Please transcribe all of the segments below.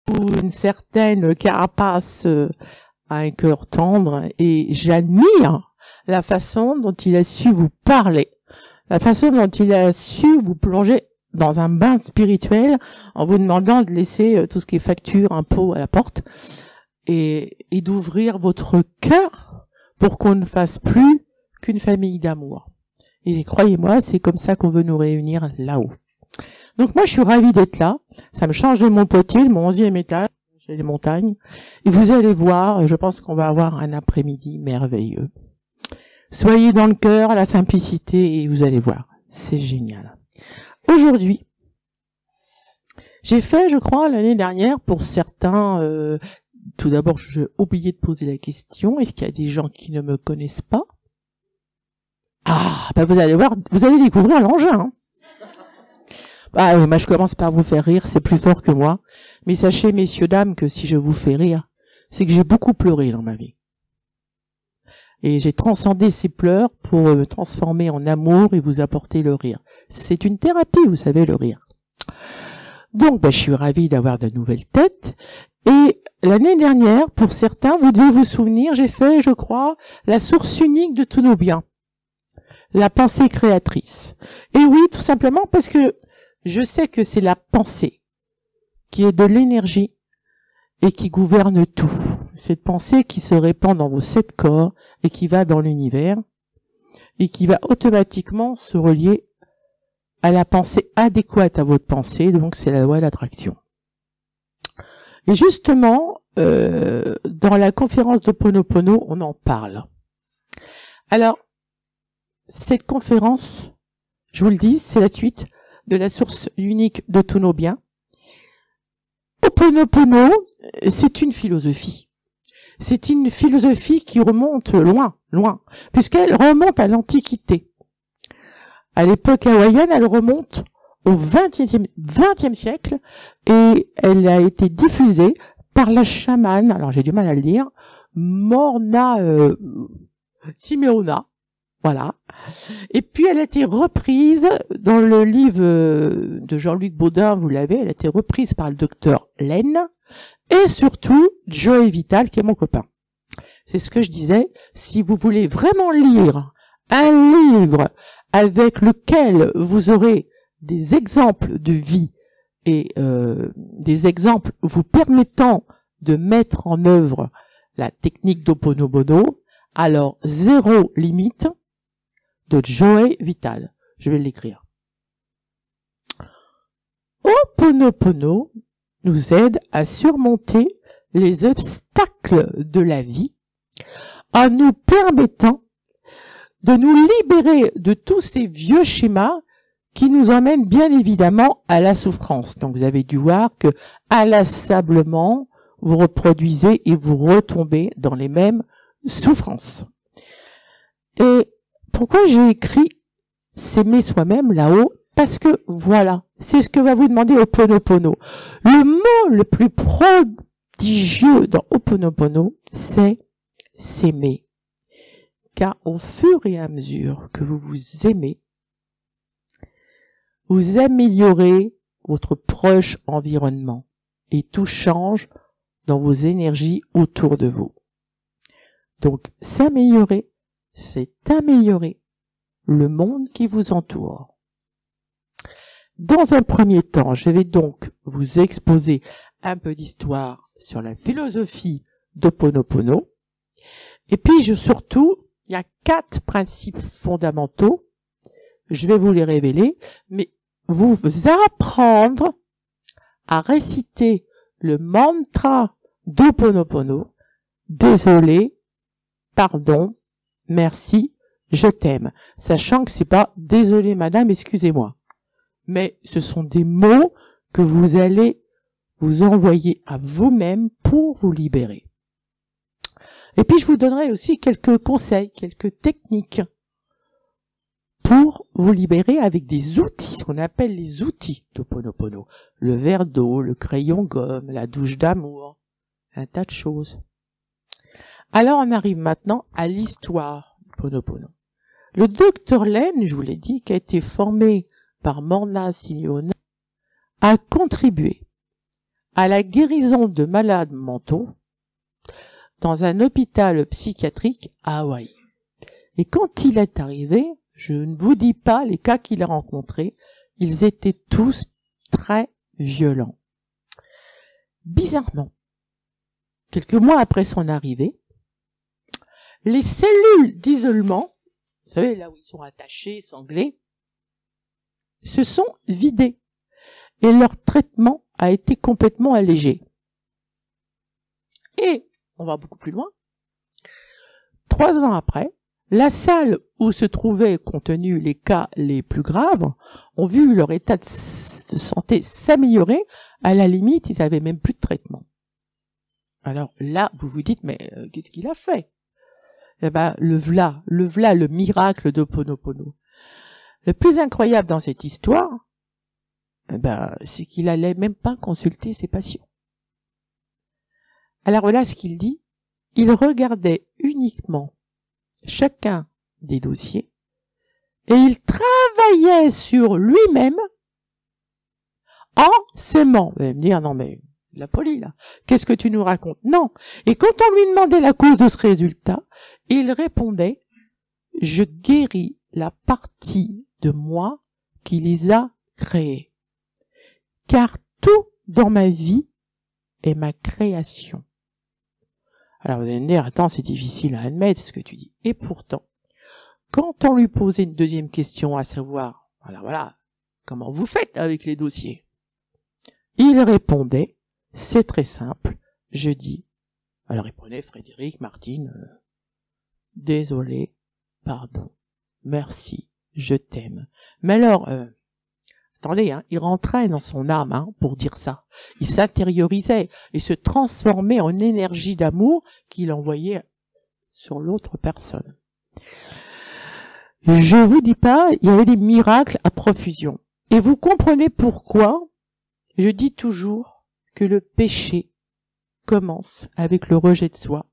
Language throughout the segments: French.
une certaine carapace a un cœur tendre et j'admire la façon dont il a su vous parler, la façon dont il a su vous plonger dans un bain spirituel en vous demandant de laisser tout ce qui est facture, impôts à la porte et d'ouvrir votre cœur pour qu'on ne fasse plus qu'une famille d'amour. Et croyez-moi, c'est comme ça qu'on veut nous réunir là-haut. Donc moi, je suis ravie d'être là. Ça me change de mon potier, mon 11e étage, j'ai les montagnes. Et vous allez voir, je pense qu'on va avoir un après-midi merveilleux. Soyez dans le cœur, la simplicité, et vous allez voir, c'est génial. Aujourd'hui, j'ai fait, je crois, l'année dernière, pour certains, tout d'abord, j'ai oublié de poser la question, est-ce qu'il y a des gens qui ne me connaissent pas? Ah, bah vous allez voir, vous allez découvrir l'engin, hein. Ah oui, moi je commence par vous faire rire, c'est plus fort que moi. Mais sachez, messieurs, dames, que si je vous fais rire, c'est que j'ai beaucoup pleuré dans ma vie. Et j'ai transcendé ces pleurs pour me transformer en amour et vous apporter le rire. C'est une thérapie, vous savez, le rire. Donc, je suis ravie d'avoir de nouvelles têtes. Et l'année dernière, pour certains, vous devez vous souvenir, j'ai fait, je crois, la source unique de tous nos biens. La pensée créatrice. Et oui, tout simplement parce que je sais que c'est la pensée qui est de l'énergie et qui gouverne tout. Cette pensée qui se répand dans vos 7 corps et qui va dans l'univers et qui va automatiquement se relier à la pensée adéquate à votre pensée, donc c'est la loi de l'attraction. Et justement, dans la conférence de Ho'oponopono, on en parle. Alors, cette conférence, je vous le dis, c'est la suite de la source unique de tous nos biens. Ho'oponopono, c'est une philosophie. C'est une philosophie qui remonte loin, loin, puisqu'elle remonte à l'Antiquité. À l'époque hawaïenne, elle remonte au XXe siècle et elle a été diffusée par la chamane, alors j'ai du mal à le dire, Morna Simeona. Voilà. Et puis elle a été reprise dans le livre de Jean-Luc Baudin, vous l'avez, elle a été reprise par le docteur Laine et surtout Joey Vital qui est mon copain. C'est ce que je disais, si vous voulez vraiment lire un livre avec lequel vous aurez des exemples de vie et des exemples vous permettant de mettre en œuvre la technique d'Ho'oponopono, alors Zéro limite de Joey Vital. Je vais l'écrire. Ho'oponopono nous aide à surmonter les obstacles de la vie en nous permettant de nous libérer de tous ces vieux schémas qui nous emmènent bien évidemment à la souffrance. Donc vous avez dû voir que inlassablement vous reproduisez et vous retombez dans les mêmes souffrances. Et pourquoi j'ai écrit s'aimer soi-même là-haut? Parce que voilà, c'est ce que va vous demander Ho'oponopono. Le mot le plus prodigieux dans Ho'oponopono, c'est s'aimer. Car au fur et à mesure que vous vous aimez, vous améliorez votre proche environnement et tout change dans vos énergies autour de vous. Donc s'améliorer, c'est améliorer le monde qui vous entoure. Dans un premier temps, je vais donc vous exposer un peu d'histoire sur la philosophie d'Ho'oponopono. Et puis surtout, il y a 4 principes fondamentaux. Je vais vous les révéler, mais vous apprendre à réciter le mantra d'Ho'oponopono. Désolé, pardon, merci, je t'aime. Sachant que c'est pas désolé madame, excusez-moi. Mais ce sont des mots que vous allez vous envoyer à vous-même pour vous libérer. Et puis je vous donnerai aussi quelques conseils, quelques techniques pour vous libérer avec des outils, ce qu'on appelle les outils d'Ho'oponopono. Le verre d'eau, le crayon gomme, la douche d'amour, un tas de choses. Alors on arrive maintenant à l'histoire d'Ho'oponopono. Le docteur Laine, je vous l'ai dit, qui a été formé par Morna Simeona, a contribué à la guérison de malades mentaux dans un hôpital psychiatrique à Hawaï. Et quand il est arrivé, je ne vous dis pas les cas qu'il a rencontrés, ils étaient tous très violents. Bizarrement, quelques mois après son arrivée, les cellules d'isolement, vous savez, là où ils sont attachés, sanglés, se sont vidées et leur traitement a été complètement allégé. Et, on va beaucoup plus loin, 3 ans après, la salle où se trouvaient contenus les cas les plus graves ont vu leur état de santé s'améliorer. À la limite, ils avaient même plus de traitement. Alors là, vous vous dites, mais qu'est-ce qu'il a fait? Eh ben, le miracle d'Ho'oponopono. Le plus incroyable dans cette histoire, eh ben, c'est qu'il allait même pas consulter ses patients. Alors là, ce qu'il dit, il regardait uniquement chacun des dossiers et il travaillait sur lui-même en s'aimant. Vous allez me dire, non mais, la folie là, qu'est-ce que tu nous racontes? Non. Et quand on lui demandait la cause de ce résultat, il répondait, je guéris la partie de moi qui les a créés. Car tout dans ma vie est ma création. Alors vous allez me dire, attends, c'est difficile à admettre ce que tu dis. Et pourtant, quand on lui posait une deuxième question, à savoir, voilà, comment vous faites avec les dossiers? Il répondait, c'est très simple, je dis. Alors il prenait Frédéric, Martine, désolé, pardon, merci, je t'aime. Mais alors, attendez, il rentrait dans son âme pour dire ça. Il s'intériorisait et se transformait en énergie d'amour qu'il envoyait sur l'autre personne. Je vous dis pas, il y avait des miracles à profusion. Et vous comprenez pourquoi je dis toujours que le péché commence avec le rejet de soi.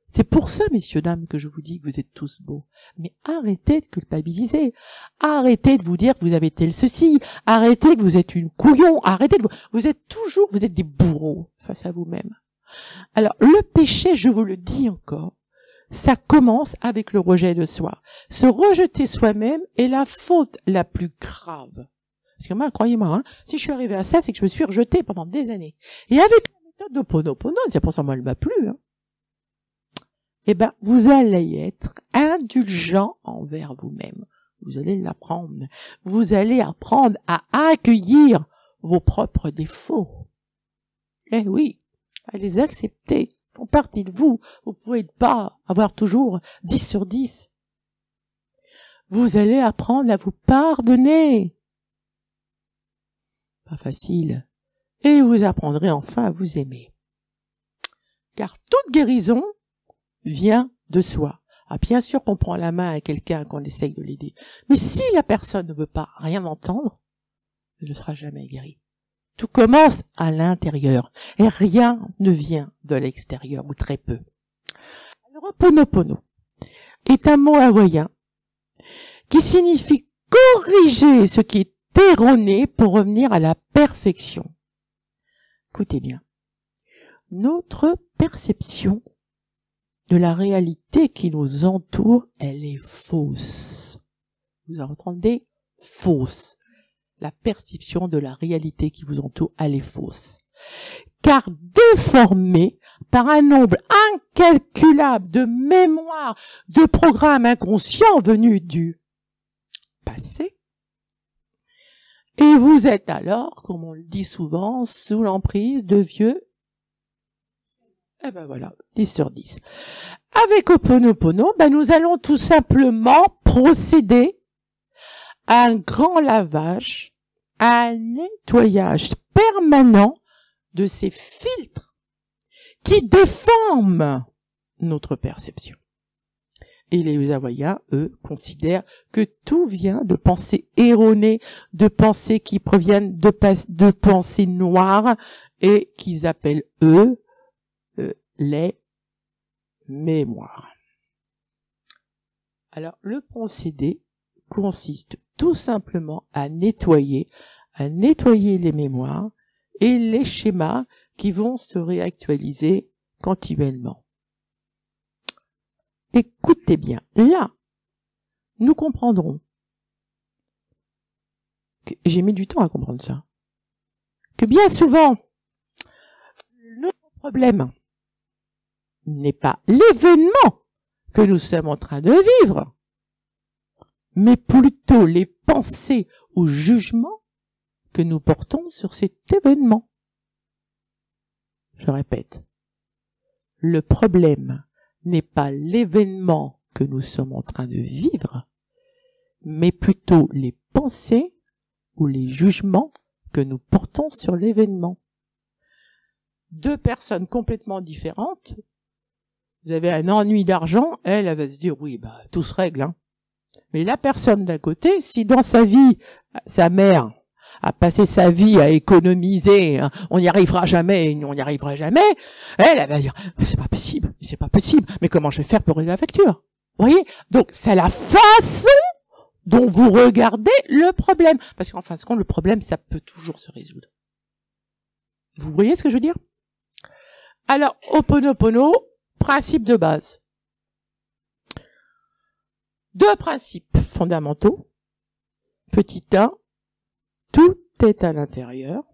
C'est pour ça, messieurs, dames, que je vous dis que vous êtes tous beaux. Mais arrêtez de culpabiliser. Arrêtez de vous dire que vous avez tel ceci. Arrêtez que vous êtes une couillon. Arrêtez de vous êtes des bourreaux face à vous-même. Alors, le péché, je vous le dis encore, ça commence avec le rejet de soi. Se rejeter soi-même est la faute la plus grave. Parce que moi, croyez-moi, si je suis arrivé à ça, c'est que je me suis rejeté pendant des années. Et avec la méthode d'Ho'oponopono, c'est pour ça que moi, elle m'a plu, eh ben, vous allez être indulgent envers vous-même. Vous allez l'apprendre. Vous allez apprendre à accueillir vos propres défauts. Eh oui, à les accepter. Ils font partie de vous. Vous pouvez pas avoir toujours 10 sur 10. Vous allez apprendre à vous pardonner. Pas facile. Et vous apprendrez enfin à vous aimer. Car toute guérison vient de soi. Ah, bien sûr qu'on prend la main à quelqu'un, qu'on essaye de l'aider. Mais si la personne ne veut pas rien entendre, elle ne sera jamais guérie. Tout commence à l'intérieur. Et rien ne vient de l'extérieur, ou très peu. Alors, Ho'oponopono est un mot hawaïen qui signifie corriger ce qui est erroné pour revenir à la perfection. Écoutez bien. Notre perception de la réalité qui nous entoure, elle est fausse. Vous entendez? Fausse. La perception de la réalité qui vous entoure, elle est fausse. Car déformée par un nombre incalculable de mémoires, de programmes inconscients venus du passé. Et vous êtes alors, comme on le dit souvent, sous l'emprise de vieux. Eh ben voilà, 10 sur 10. Avec Ho'oponopono, nous allons tout simplement procéder à un grand lavage, à un nettoyage permanent de ces filtres qui déforment notre perception. Et les Hawaïens, eux, considèrent que tout vient de pensées erronées, de pensées qui proviennent de pensées noires et qu'ils appellent, eux, les mémoires. Alors, le procédé consiste tout simplement à nettoyer les mémoires et les schémas qui vont se réactualiser continuellement. Écoutez bien, là, nous comprendrons, j'ai mis du temps à comprendre ça, que bien souvent, notre problème n'est pas l'événement que nous sommes en train de vivre, mais plutôt les pensées ou jugements que nous portons sur cet événement. Je répète, le problème n'est pas l'événement que nous sommes en train de vivre, mais plutôt les pensées ou les jugements que nous portons sur l'événement. Deux personnes complètement différentes, vous avez un ennui d'argent, elle va se dire, oui, bah, tout se règle, hein. Mais la personne d'à côté, si dans sa vie, sa mère a passé sa vie à économiser, hein, on n'y arrivera jamais, elle va dire, c'est pas possible, mais comment je vais faire pour payer la facture? Vous voyez? Donc, c'est la façon dont vous regardez le problème. Parce qu'en fin de compte, le problème, ça peut toujours se résoudre. Vous voyez ce que je veux dire? Alors, Ho'oponopono, principe de base. Deux principes fondamentaux. Petit 1, tout est à l'intérieur.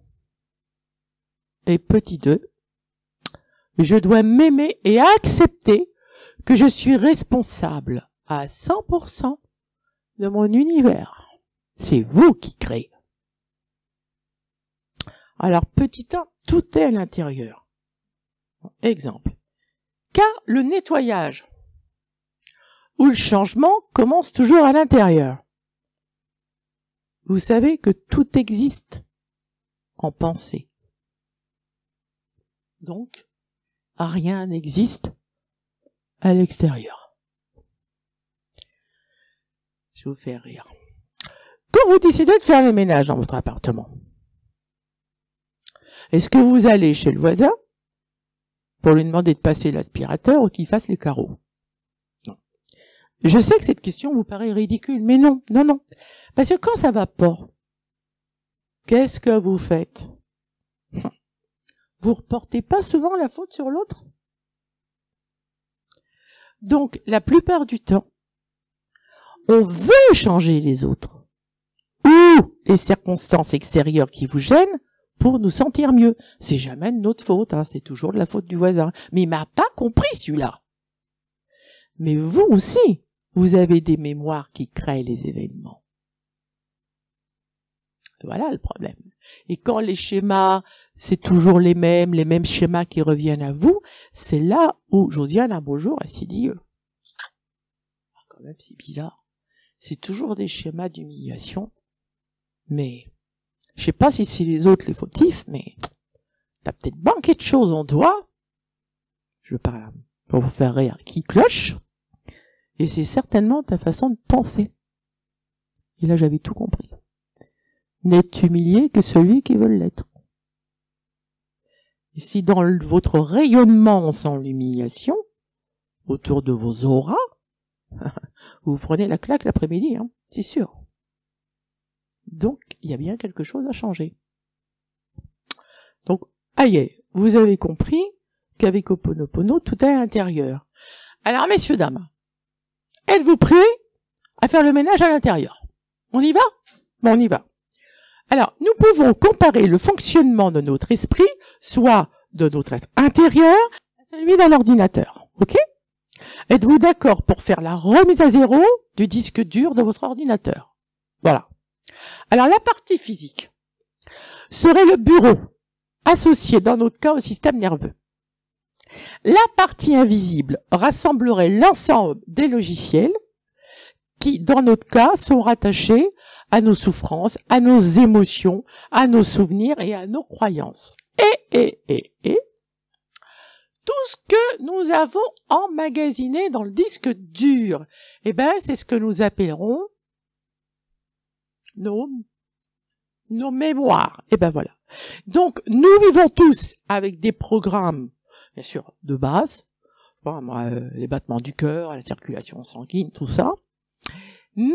Et petit 2, je dois m'aimer et accepter que je suis responsable à 100% de mon univers. C'est vous qui créez. Alors, petit 1, tout est à l'intérieur. Exemple. Car le nettoyage ou le changement commence toujours à l'intérieur. Vous savez que tout existe en pensée. Donc, rien n'existe à l'extérieur. Je vais vous faire rire. Quand vous décidez de faire le ménage dans votre appartement, est-ce que vous allez chez le voisin pour lui demander de passer l'aspirateur ou qu'il fasse les carreaux? Non. Je sais que cette question vous paraît ridicule, mais non. Parce que quand ça va pas, qu'est-ce que vous faites? Vous reportez pas souvent la faute sur l'autre? Donc, la plupart du temps, on veut changer les autres ou les circonstances extérieures qui vous gênent pour nous sentir mieux. C'est jamais de notre faute, hein, c'est toujours de la faute du voisin. Mais il m'a pas compris celui-là. Mais vous aussi, vous avez des mémoires qui créent les événements. Voilà le problème. Et quand les schémas, c'est toujours les mêmes schémas qui reviennent à vous, c'est là où Josiane, un beau jour, elle s'est dit, quand même, c'est bizarre. C'est toujours des schémas d'humiliation, mais je sais pas si c'est les autres les fautifs, mais t'as peut-être banqué de choses en toi, je parle pour vous faire rire, qui cloche, et c'est certainement ta façon de penser. Et là, j'avais tout compris. N'est humilié que celui qui veut l'être. Et si dans votre rayonnement on sent l'humiliation, autour de vos auras, vous prenez la claque l'après-midi, hein, c'est sûr. Donc, il y a bien quelque chose à changer. Donc, aïe, vous avez compris qu'avec Ho'oponopono, tout est à l'intérieur. Alors, messieurs, dames, êtes-vous prêts à faire le ménage à l'intérieur? On y va? Bon, on y va. Alors, nous pouvons comparer le fonctionnement de notre esprit, soit de notre être intérieur, à celui d'un ordinateur. Ok? Êtes-vous d'accord pour faire la remise à zéro du disque dur de votre ordinateur? Voilà. Alors, la partie physique serait le bureau, associé dans notre cas au système nerveux. La partie invisible rassemblerait l'ensemble des logiciels qui, dans notre cas, sont rattachés à nos souffrances, à nos émotions, à nos souvenirs et à nos croyances. Et tout ce que nous avons emmagasiné dans le disque dur, eh ben, c'est ce que nous appellerons nos mémoires. Et ben voilà. Donc, nous vivons tous avec des programmes, bien sûr, de base, les battements du cœur, la circulation sanguine, tout ça. Mais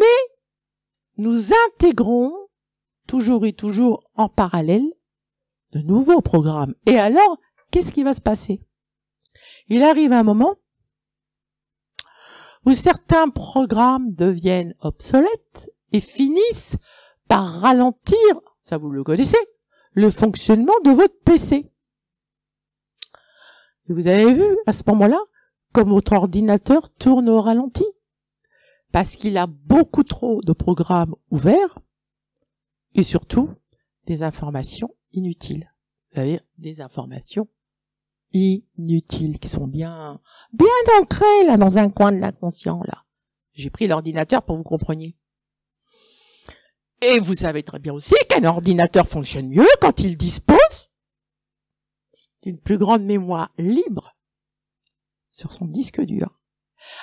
nous intégrons toujours et toujours en parallèle de nouveaux programmes. Et alors, qu'est-ce qui va se passer? Il arrive un moment où certains programmes deviennent obsolètes et finissent par ralentir, ça vous le connaissez, le fonctionnement de votre PC. Et vous avez vu, à ce moment-là, comme votre ordinateur tourne au ralenti, parce qu'il a beaucoup trop de programmes ouverts, et surtout, des informations inutiles. Vous savez, des informations inutiles, qui sont bien ancrées, là, dans un coin de l'inconscient, là. J'ai pris l'ordinateur pour que vous compreniez. Et vous savez très bien aussi qu'un ordinateur fonctionne mieux quand il dispose d'une plus grande mémoire libre sur son disque dur.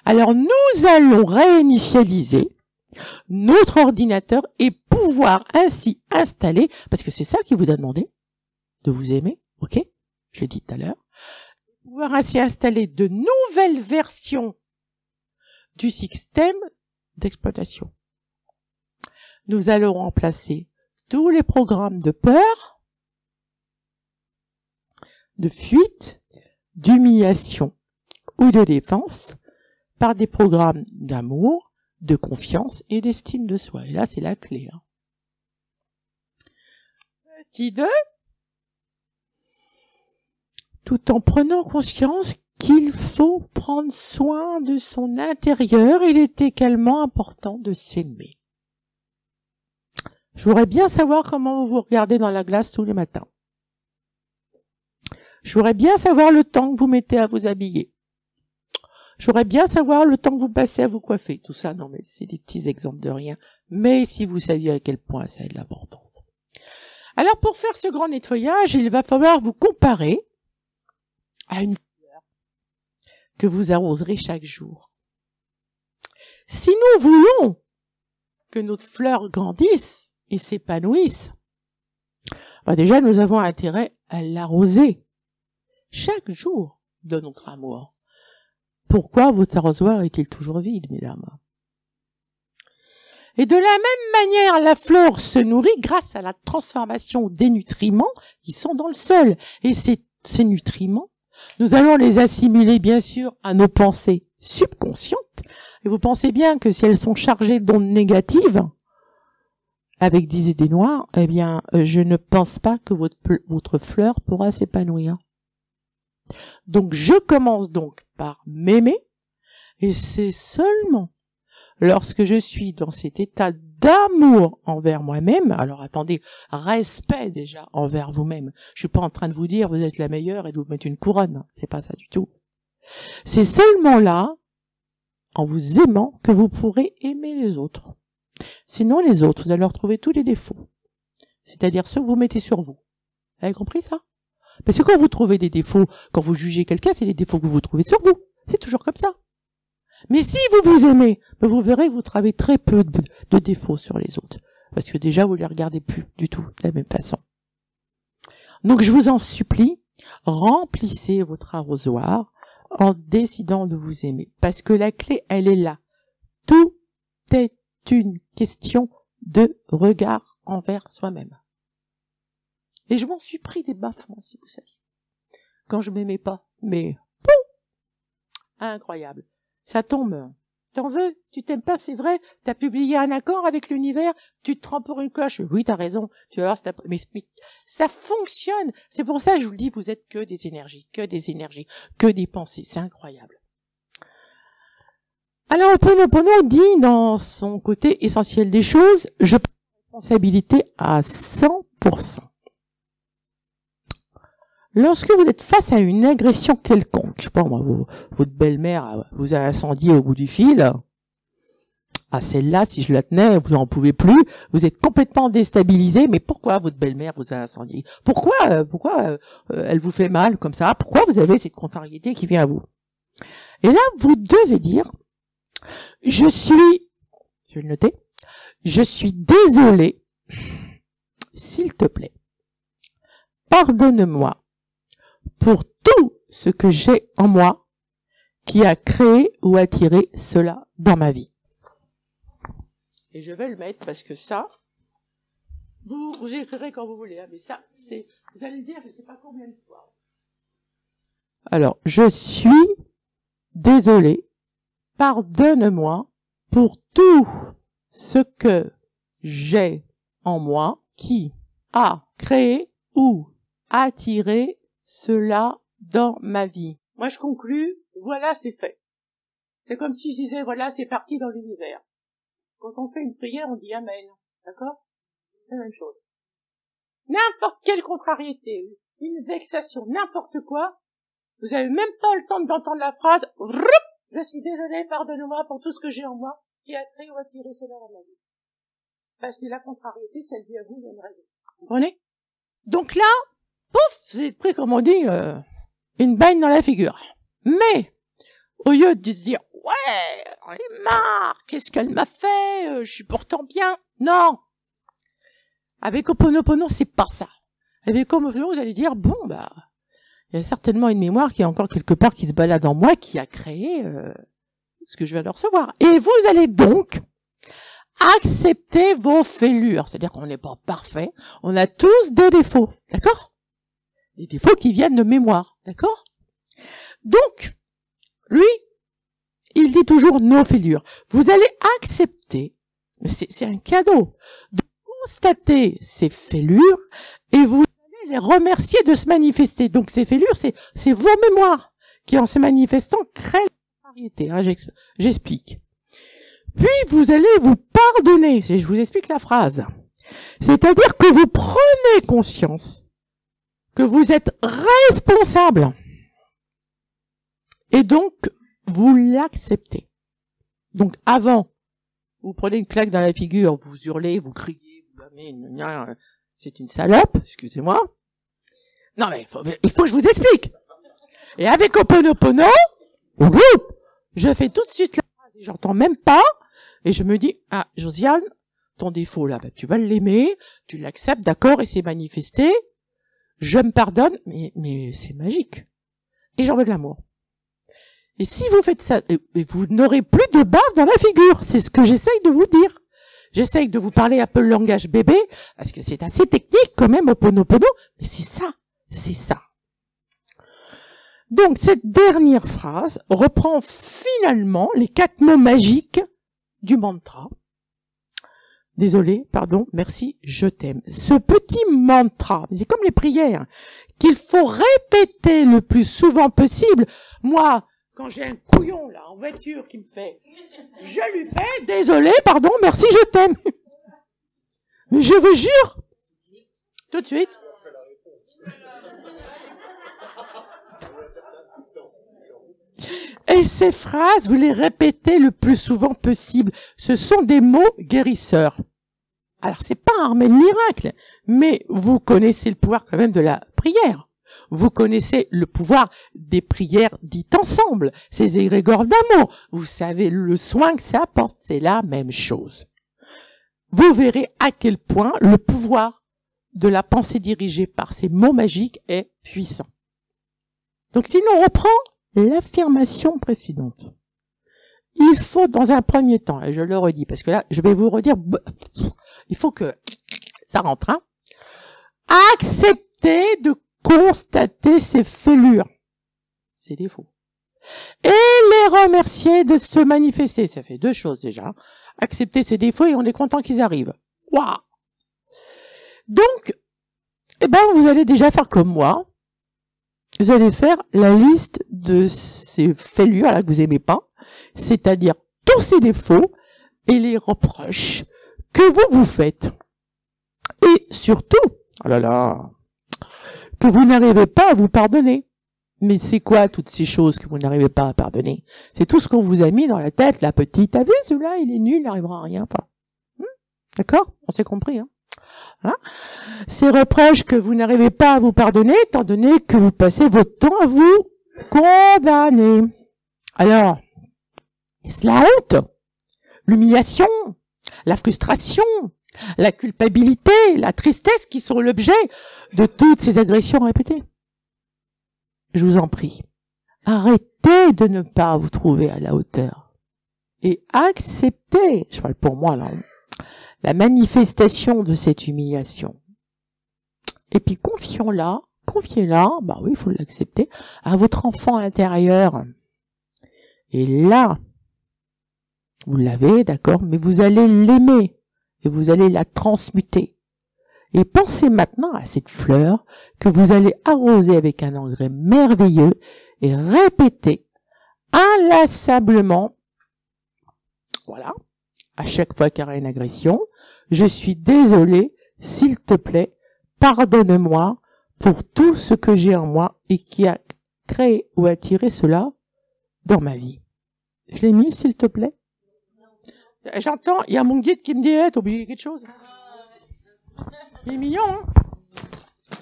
Alors nous allons réinitialiser notre ordinateur et pouvoir ainsi installer, parce que c'est ça qui vous a demandé, de vous aimer, ok? Je l'ai dit tout à l'heure. Pouvoir ainsi installer de nouvelles versions du système d'exploitation. Nous allons remplacer tous les programmes de peur, de fuite, d'humiliation ou de défense par des programmes d'amour, de confiance et d'estime de soi. Et là, c'est la clé. Petit 2. Tout en prenant conscience qu'il faut prendre soin de son intérieur, il est également important de s'aimer. Je voudrais bien savoir comment vous vous regardez dans la glace tous les matins. Je voudrais bien savoir le temps que vous mettez à vous habiller. Je voudrais bien savoir le temps que vous passez à vous coiffer. Tout ça, non mais c'est des petits exemples de rien. Mais si vous saviez à quel point ça a de l'importance. Alors pour faire ce grand nettoyage, il va falloir vous comparer à une fleur que vous arroserez chaque jour. Si nous voulons que notre fleur grandisse et s'épanouisse, déjà nous avons intérêt à l'arroser chaque jour de notre amour. Pourquoi votre arrosoir est-il toujours vide, mesdames? Et de la même manière, la fleur se nourrit grâce à la transformation des nutriments qui sont dans le sol. Et ces nutriments, nous allons les assimiler bien sûr à nos pensées subconscientes. Et vous pensez bien que si elles sont chargées d'ondes négatives, avec des idées noires, eh bien, je ne pense pas que votre fleur pourra s'épanouir. Donc, je commence donc par m'aimer, et c'est seulement lorsque je suis dans cet état d'amour envers moi-même, alors attendez, respect déjà envers vous-même. Je suis pas en train de vous dire vous êtes la meilleure et de vous mettre une couronne, c'est pas ça du tout. C'est seulement là, en vous aimant, que vous pourrez aimer les autres. Sinon, les autres, vous allez leur trouver tous les défauts. C'est-à-dire ceux que vous mettez sur vous. Vous avez compris ça? Parce que quand vous trouvez des défauts, quand vous jugez quelqu'un, c'est les défauts que vous trouvez sur vous. C'est toujours comme ça. Mais si vous vous aimez, vous verrez que vous travaillez très peu de défauts sur les autres. Parce que déjà, vous ne les regardez plus du tout de la même façon. Donc, je vous en supplie, remplissez votre arrosoir en décidant de vous aimer. Parce que la clé, elle est là. Tout est une question de regard envers soi-même. Et je m'en suis pris des bafouements, si vous saviez. Quand je m'aimais pas. Mais, incroyable. Ça tombe. T'en veux? Tu t'aimes pas, c'est vrai? T'as publié un accord avec l'univers? Tu te prends pour une cloche? Oui, t'as raison. Tu vas voir, mais ça fonctionne. C'est pour ça que je vous le dis, vous êtes que des énergies, que des pensées. C'est incroyable. Alors, Ho'oponopono dit dans son côté essentiel des choses, je prends la responsabilité à 100%. Lorsque vous êtes face à une agression quelconque, je sais pas moi, votre belle-mère vous a incendié au bout du fil, celle-là, si je la tenais, vous n'en pouvez plus, vous êtes complètement déstabilisé, mais pourquoi votre belle-mère vous a incendié? Pourquoi elle vous fait mal comme ça? Pourquoi vous avez cette contrariété qui vient à vous? Et là, vous devez dire, je vais le noter, je suis désolé, s'il te plaît, pardonne-moi pour tout ce que j'ai en moi qui a créé ou attiré cela dans ma vie. Et je vais le mettre parce que ça, Vous écrirez quand vous voulez, hein, mais ça, c'est, vous allez le dire, je sais pas combien de fois. Alors, je suis désolé, pardonne-moi pour tout ce que j'ai en moi qui a créé ou attiré cela dans ma vie. Moi, je conclus, voilà, c'est fait. C'est comme si je disais, voilà, c'est parti dans l'univers. Quand on fait une prière, on dit Amen. D'accord? C'est la même chose. N'importe quelle contrariété, une vexation, n'importe quoi, vous avez même pas le temps d'entendre la phrase, je suis désolé, pardonne-moi pour tout ce que j'ai en moi qui a créé ou attiré cela dans ma vie. Parce que la contrariété, si elle vient à vous, il y a une raison. Vous comprenez? Donc là, pouf, vous êtes pris, comme on dit, une bagne dans la figure. Mais, au lieu de se dire, ouais, on est marre, qu'est-ce qu'elle m'a fait, je suis pourtant bien. Non. Avec Ho'oponopono, c'est pas ça. Avec Ho'oponopono, vous allez dire, bon, bah, il y a certainement une mémoire qui est encore quelque part qui se balade en moi, qui a créé ce que je viens de recevoir. Et vous allez donc accepter vos fêlures. C'est-à-dire qu'on n'est pas parfait. On a tous des défauts. D'accord? Des défauts qui viennent de mémoire. D'accord? Donc, lui, il dit toujours nos fêlures. Vous allez accepter, c'est un cadeau, de constater ces fêlures et vous allez les remercier de se manifester. Donc ces fêlures, c'est vos mémoires qui, en se manifestant, créent la variété. Hein, j'explique. Puis vous allez vous pardonner. Je vous explique la phrase. C'est-à-dire que vous prenez conscience que vous êtes responsable. Et donc, vous l'acceptez. Donc avant, vous prenez une claque dans la figure, vous hurlez, vous criez, vous blâmez, c'est une salope, excusez-moi. Non mais il faut que je vous explique. Et avec Ho'oponopono, je fais tout de suite la phrase, j'entends même pas, et je me dis, ah Josiane, ton défaut là, bah, tu vas l'aimer, tu l'acceptes, d'accord, et c'est manifesté, je me pardonne, mais c'est magique. Et j'en veux de l'amour. Et si vous faites ça, vous n'aurez plus de bave dans la figure. C'est ce que j'essaye de vous dire. J'essaye de vous parler un peu le langage bébé, parce que c'est assez technique quand même, Ho'oponopono, mais c'est ça, c'est ça. Donc, cette dernière phrase reprend finalement les 4 mots magiques du mantra. Désolé, pardon, merci, je t'aime. Ce petit mantra, c'est comme les prières, qu'il faut répéter le plus souvent possible. Moi, quand j'ai un couillon, là, en voiture, qui me fait, je lui fais, désolé, pardon, merci, je t'aime. Mais je vous jure, tout de suite. Et ces phrases, vous les répétez le plus souvent possible. Ce sont des mots guérisseurs. Alors, c'est pas un remède miracle, mais vous connaissez le pouvoir quand même de la prière. Vous connaissez le pouvoir des prières dites ensemble, ces égrégores d'amour. Vous savez le soin que ça apporte, c'est la même chose. Vous verrez à quel point le pouvoir de la pensée dirigée par ces mots magiques est puissant. Donc si l'on reprend l'affirmation précédente, il faut dans un premier temps, et je le redis parce que là je vais vous redire, il faut que ça rentre, hein, accepter de constater ses fêlures, ses défauts, et les remercier de se manifester. Ça fait 2 choses déjà. Accepter ses défauts et on est content qu'ils arrivent. Waouh! Donc, vous allez déjà faire comme moi. Vous allez faire la liste de ces fêlures là que vous aimez pas, c'est-à-dire tous ces défauts et les reproches que vous vous faites. Et surtout, oh là là, que vous n'arrivez pas à vous pardonner. Mais c'est quoi toutes ces choses que vous n'arrivez pas à pardonner? C'est tout ce qu'on vous a mis dans la tête, la petite. T'as vu, celui-là, il est nul, il n'arrivera à rien. Enfin, d'accord? On s'est compris, hein? Voilà. Ces reproches que vous n'arrivez pas à vous pardonner, étant donné que vous passez votre temps à vous condamner. Alors, est-ce la honte, l'humiliation, la frustration, la culpabilité, la tristesse qui sont l'objet de toutes ces agressions répétées? Je vous en prie, arrêtez de ne pas vous trouver à la hauteur et acceptez, je parle pour moi là, la manifestation de cette humiliation. Et puis confiez-la, bah oui, il faut l'accepter, à votre enfant intérieur. Et là, vous l'avez, d'accord, mais vous allez l'aimer et vous allez la transmuter. Et pensez maintenant à cette fleur que vous allez arroser avec un engrais merveilleux et répéter inlassablement, voilà, à chaque fois qu'il y aura une agression, je suis désolé, s'il te plaît, pardonne-moi pour tout ce que j'ai en moi et qui a créé ou attiré cela dans ma vie. Je l'ai mis, s'il te plaît? J'entends, il y a mon guide qui me dit, hey, t'as oublié quelque chose? Il est mignon, hein?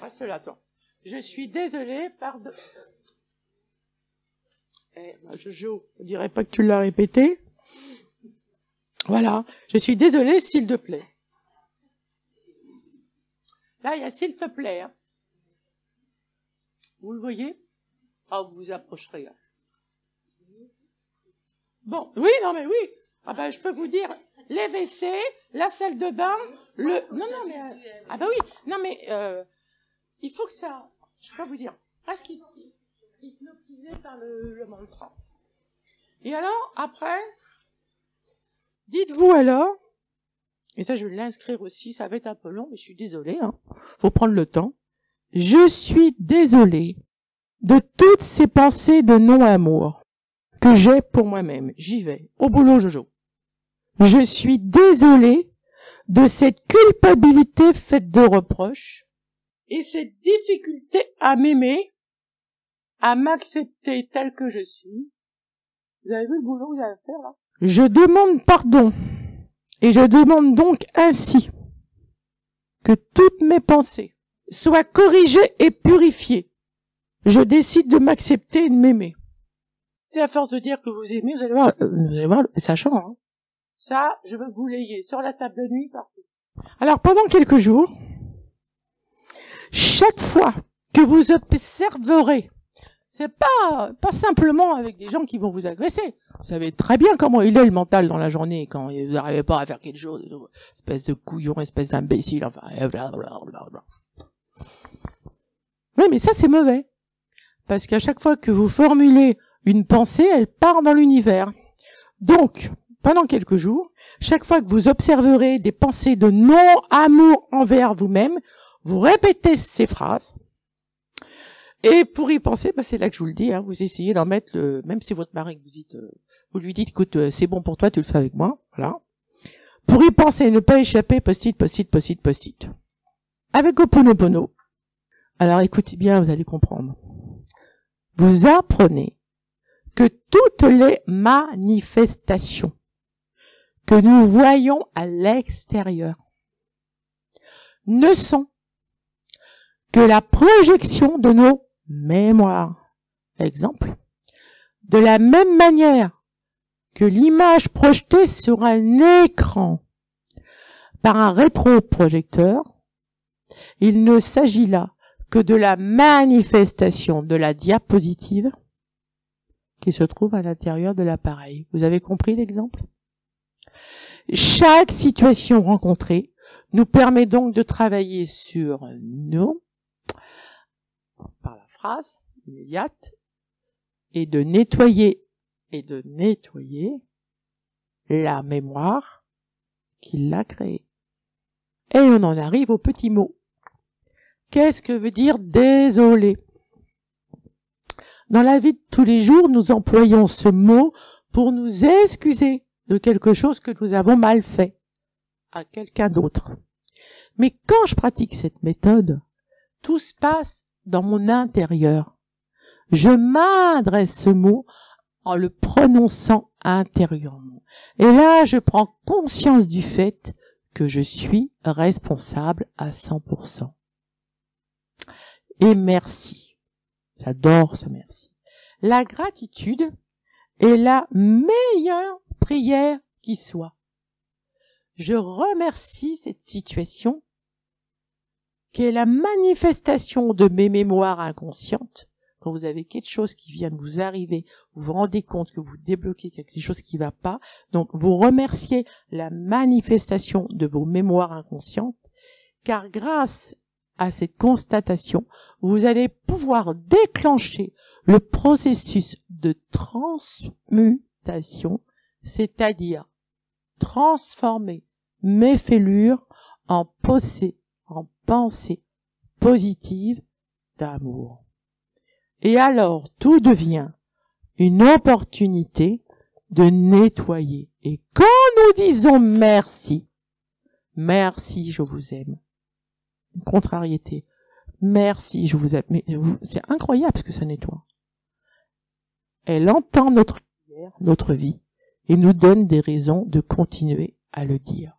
Reste-là, toi. Je suis désolé, pardon. Jojo, on dirait pas que tu l'as répété. Voilà. Je suis désolé, s'il te plaît. Là, il y a s'il te plaît, hein. Vous le voyez? Ah, vous vous approcherez, hein. Bon, oui, non, mais oui. Ah ben, je peux vous dire, les WC, la salle de bain, non, mais, ah ben oui, non, mais, il faut que ça, je peux vous dire, presque hypnotisé par le mantra. Et alors, après, dites-vous alors, et ça je vais l'inscrire aussi, ça va être un peu long, mais je suis désolée, hein, faut prendre le temps. Je suis désolée de toutes ces pensées de non-amour que j'ai pour moi-même. J'y vais. Au boulot, Jojo. Je suis désolée de cette culpabilité faite de reproches et cette difficulté à m'aimer, à m'accepter tel que je suis. Vous avez vu le boulot que vous avez à faire, là? Je demande pardon. Et je demande donc ainsi que toutes mes pensées soient corrigées et purifiées. Je décide de m'accepter et de m'aimer. C'est à force de dire que vous aimez, vous allez voir, ça change, hein. Ça, je veux que vous l'ayez sur la table de nuit, partout. Alors, pendant quelques jours, chaque fois que vous observerez, c'est pas simplement avec des gens qui vont vous agresser. Vous savez très bien comment il est le mental dans la journée quand vous n'arrivez pas à faire quelque chose, espèce de couillon, espèce d'imbécile, enfin, blablabla. Oui, mais ça, c'est mauvais. Parce qu'à chaque fois que vous formulez une pensée, elle part dans l'univers. Donc, pendant quelques jours, chaque fois que vous observerez des pensées de non-amour envers vous-même, vous répétez ces phrases. Et pour y penser, c'est là que je vous le dis, hein, vous essayez d'en mettre même si votre mari vous lui dites, écoute, c'est bon pour toi, tu le fais avec moi, voilà. Pour y penser, ne pas échapper, post-it, post-it, post-it, post-it. Avec Ho'oponopono. Alors écoutez bien, vous allez comprendre. Vous apprenez que toutes les manifestations que nous voyons à l'extérieur ne sont que la projection de nos mémoires. Exemple, de la même manière que l'image projetée sur un écran par un rétroprojecteur, il ne s'agit là que de la manifestation de la diapositive qui se trouve à l'intérieur de l'appareil. Vous avez compris l'exemple? Chaque situation rencontrée nous permet donc de travailler sur nous, par la phrase immédiate, et de nettoyer la mémoire qui l'a créée. Et on en arrive au petit mot. Qu'est-ce que veut dire désolé? Dans la vie de tous les jours, nous employons ce mot pour nous excuser de quelque chose que nous avons mal fait à quelqu'un d'autre. Mais quand je pratique cette méthode, tout se passe dans mon intérieur. Je m'adresse ce mot en le prononçant intérieurement. Et là, je prends conscience du fait que je suis responsable à 100%. Et merci. J'adore ce merci. La gratitude est la meilleure prière qui soit. Je remercie cette situation qui est la manifestation de mes mémoires inconscientes quand vous avez quelque chose qui vient de vous arriver, vous vous rendez compte que vous débloquez quelque chose qui va pas, donc vous remerciez la manifestation de vos mémoires inconscientes, car grâce à cette constatation, vous allez pouvoir déclencher le processus de transmutation, c'est-à-dire transformer mes fêlures en pensée positive d'amour. Et alors, tout devient une opportunité de nettoyer. Et quand nous disons merci, merci, je vous aime, une contrariété, merci, je vous aime, mais c'est incroyable ce que ça nettoie. Elle entend notre prière, notre vie, et nous donne des raisons de continuer à le dire.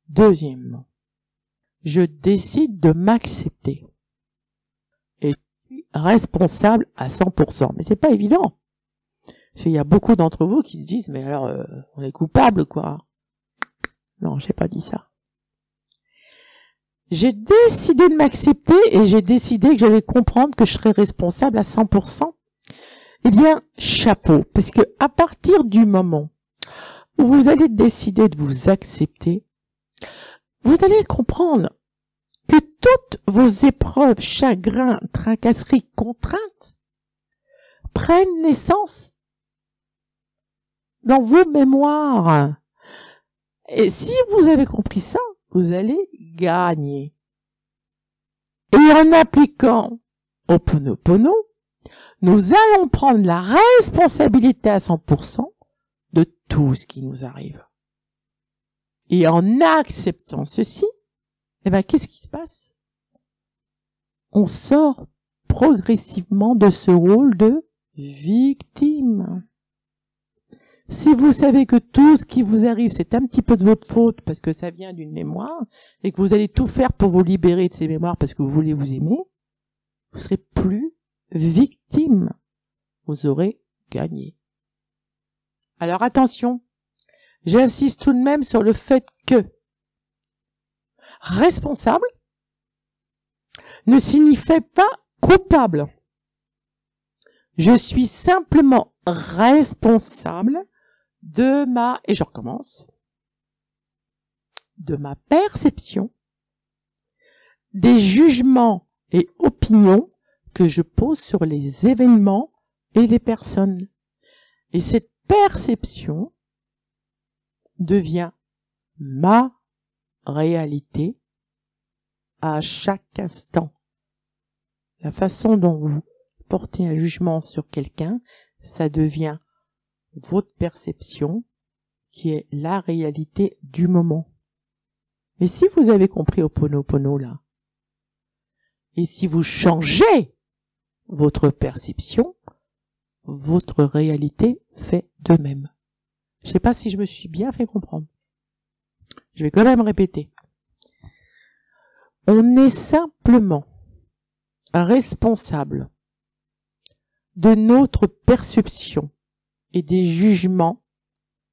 Deuxièmement, je décide de m'accepter. Et je suis responsable à 100%. Mais c'est pas évident. Parce qu'il y a beaucoup d'entre vous qui se disent, mais alors, on est coupable, quoi. Non, j'ai pas dit ça. J'ai décidé de m'accepter et j'ai décidé que j'allais comprendre que je serais responsable à 100%. Eh bien, chapeau. Parce que à partir du moment où vous allez décider de vous accepter, vous allez comprendre que toutes vos épreuves, chagrins, tracasseries, contraintes prennent naissance dans vos mémoires. Et si vous avez compris ça, vous allez gagner. Et en appliquant Ho'oponopono, nous allons prendre la responsabilité à 100% de tout ce qui nous arrive. Et en acceptant ceci, eh ben, qu'est-ce qui se passe? On sort progressivement de ce rôle de victime. Si vous savez que tout ce qui vous arrive, c'est un petit peu de votre faute parce que ça vient d'une mémoire et que vous allez tout faire pour vous libérer de ces mémoires parce que vous voulez vous aimer, vous serez plus victime. Vous aurez gagné. Alors attention, j'insiste tout de même sur le fait que responsable ne signifie pas coupable. Je suis simplement responsable de et je recommence, de ma perception, des jugements et opinions que je pose sur les événements et les personnes. Et cette perception devient ma réalité à chaque instant. La façon dont vous portez un jugement sur quelqu'un, ça devient votre perception qui est la réalité du moment. Mais si vous avez compris Ho'oponopono là, et si vous changez votre perception, votre réalité fait de même. Je sais pas si je me suis bien fait comprendre. Je vais quand même répéter. On est simplement responsable de notre perception et des jugements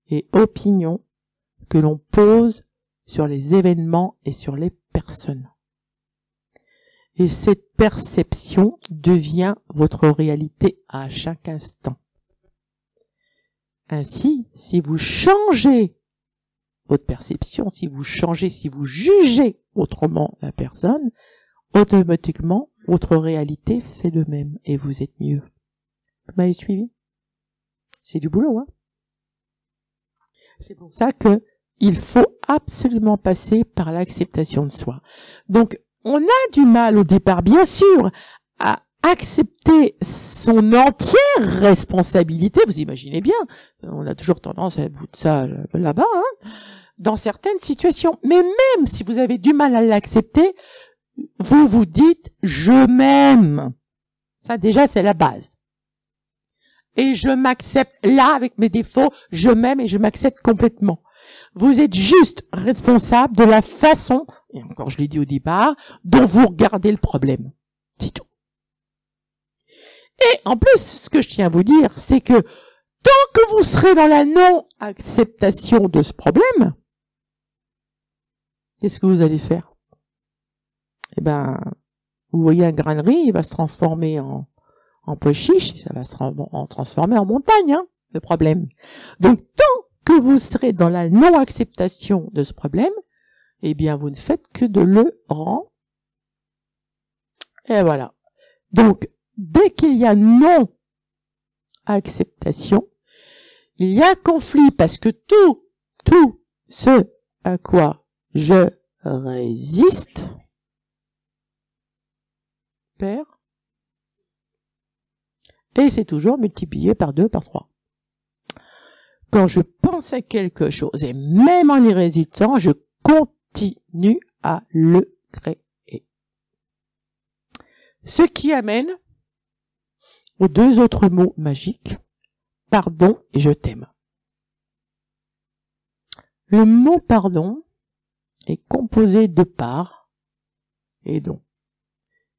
et opinions que l'on pose sur les événements et sur les personnes. Et cette perception devient votre réalité à chaque instant. Ainsi, si vous changez votre perception, si vous jugez autrement la personne, automatiquement, votre réalité fait de même et vous êtes mieux. Vous m'avez suivi? C'est du boulot, hein? C'est pour ça que il faut absolument passer par l'acceptation de soi. Donc, on a du mal au départ, bien sûr, à accepter son entière responsabilité. Vous imaginez bien, on a toujours tendance à foutre ça là-bas, hein, dans certaines situations. Mais même si vous avez du mal à l'accepter, vous vous dites « je m'aime ». Ça déjà, c'est la base. Et je m'accepte là avec mes défauts, je m'aime et je m'accepte complètement. Vous êtes juste responsable de la façon, et encore je l'ai dit au départ, dont vous regardez le problème. C'est tout. Et en plus, ce que je tiens à vous dire, c'est que tant que vous serez dans la non-acceptation de ce problème, qu'est-ce que vous allez faire? Eh ben, vous voyez un grain de riz, il va se transformer en en pois chiche, ça va se transformer en montagne, hein, le problème. Donc, tant que vous serez dans la non-acceptation de ce problème, eh bien, vous ne faites que de le rendre. Et voilà. Donc, dès qu'il y a non-acceptation, il y a conflit, parce que tout ce à quoi je résiste perd, et c'est toujours multiplié par 2, par 3. Quand je pense à quelque chose, et même en y résistant, je continue à le créer. Ce qui amène aux 2 autres mots magiques, pardon et je t'aime. Le mot pardon est composé de part et don.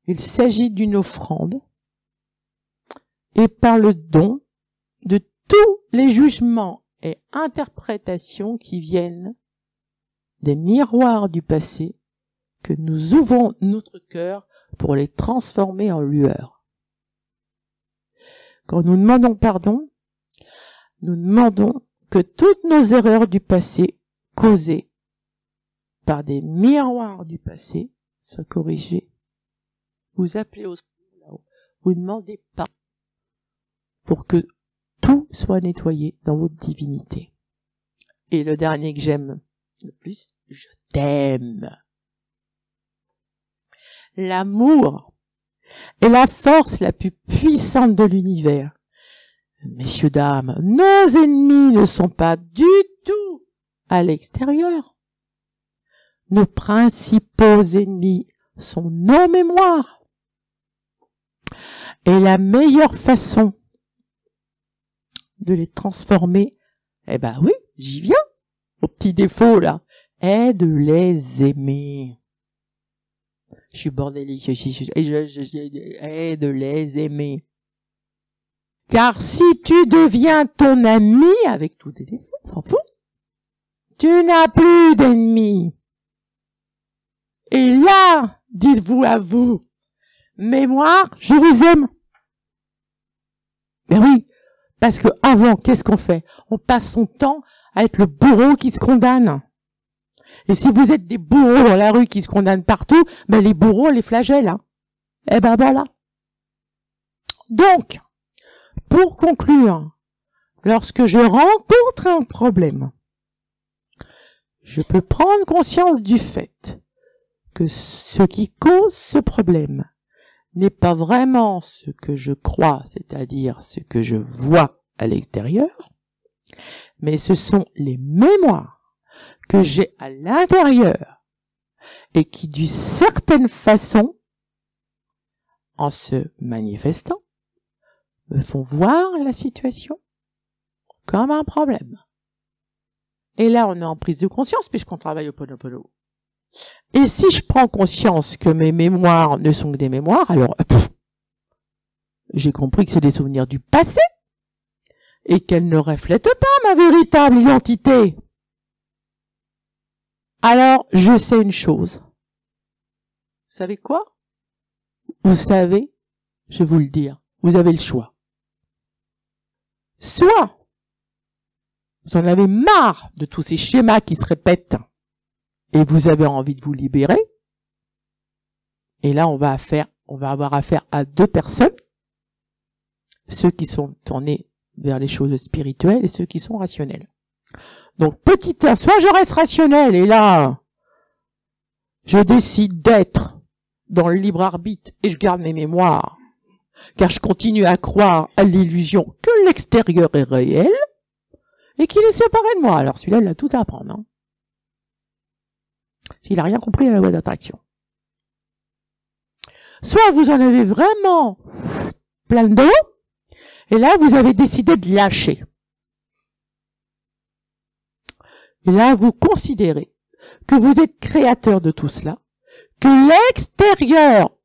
Il s'agit d'une offrande, et par le don de tous les jugements et interprétations qui viennent des miroirs du passé, que nous ouvrons notre cœur pour les transformer en lueur. Quand nous demandons pardon, nous demandons que toutes nos erreurs du passé causées par des miroirs du passé soient corrigées. Vous appelez au secours là-haut, vous demandez pardon pour que tout soit nettoyé dans votre divinité. Et le dernier que j'aime le plus, je t'aime. L'amour est la force la plus puissante de l'univers. Messieurs, dames, nos ennemis ne sont pas du tout à l'extérieur. Nos principaux ennemis sont nos mémoires. Et la meilleure façon de les transformer, eh ben oui, j'y viens, au petit défaut là, est de les aimer. Je suis bordélique, et de les aimer. Car si tu deviens ton ami avec tous tes défauts, on s'en fout, tu n'as plus d'ennemis. Et là, dites-vous à vous, mémoire, je vous aime. Ben oui, parce que avant, qu'est-ce qu'on fait? On passe son temps à être le bourreau qui se condamne. Et si vous êtes des bourreaux dans la rue qui se condamnent partout, ben les bourreaux, les flagellent. Hein. Eh ben voilà. Donc, pour conclure, lorsque je rencontre un problème, je peux prendre conscience du fait que ce qui cause ce problème n'est pas vraiment ce que je crois, c'est-à-dire ce que je vois à l'extérieur, mais ce sont les mémoires que j'ai à l'intérieur et qui, d'une certaine façon, en se manifestant, me font voir la situation comme un problème. Et là, on est en prise de conscience puisqu'on travaille au Ho'oponopono. Et si je prends conscience que mes mémoires ne sont que des mémoires, alors j'ai compris que c'est des souvenirs du passé et qu'elles ne reflètent pas ma véritable identité. Alors, je sais une chose. Vous savez quoi? Vous savez, je vais vous le dire, vous avez le choix. Soit vous en avez marre de tous ces schémas qui se répètent et vous avez envie de vous libérer. Et là, on va avoir affaire à 2 personnes. Ceux qui sont tournés vers les choses spirituelles et ceux qui sont rationnels. Donc, petit 1, soit je reste rationnel et là, je décide d'être dans le libre arbitre et je garde mes mémoires, car je continue à croire à l'illusion que l'extérieur est réel et qu'il est séparé de moi. Alors celui-là, il a tout à apprendre. Hein. S'il a rien compris à la loi d'attraction. Soit vous en avez vraiment plein de dos, et là, vous avez décidé de lâcher. Et là, vous considérez que vous êtes créateur de tout cela, que l'extérieur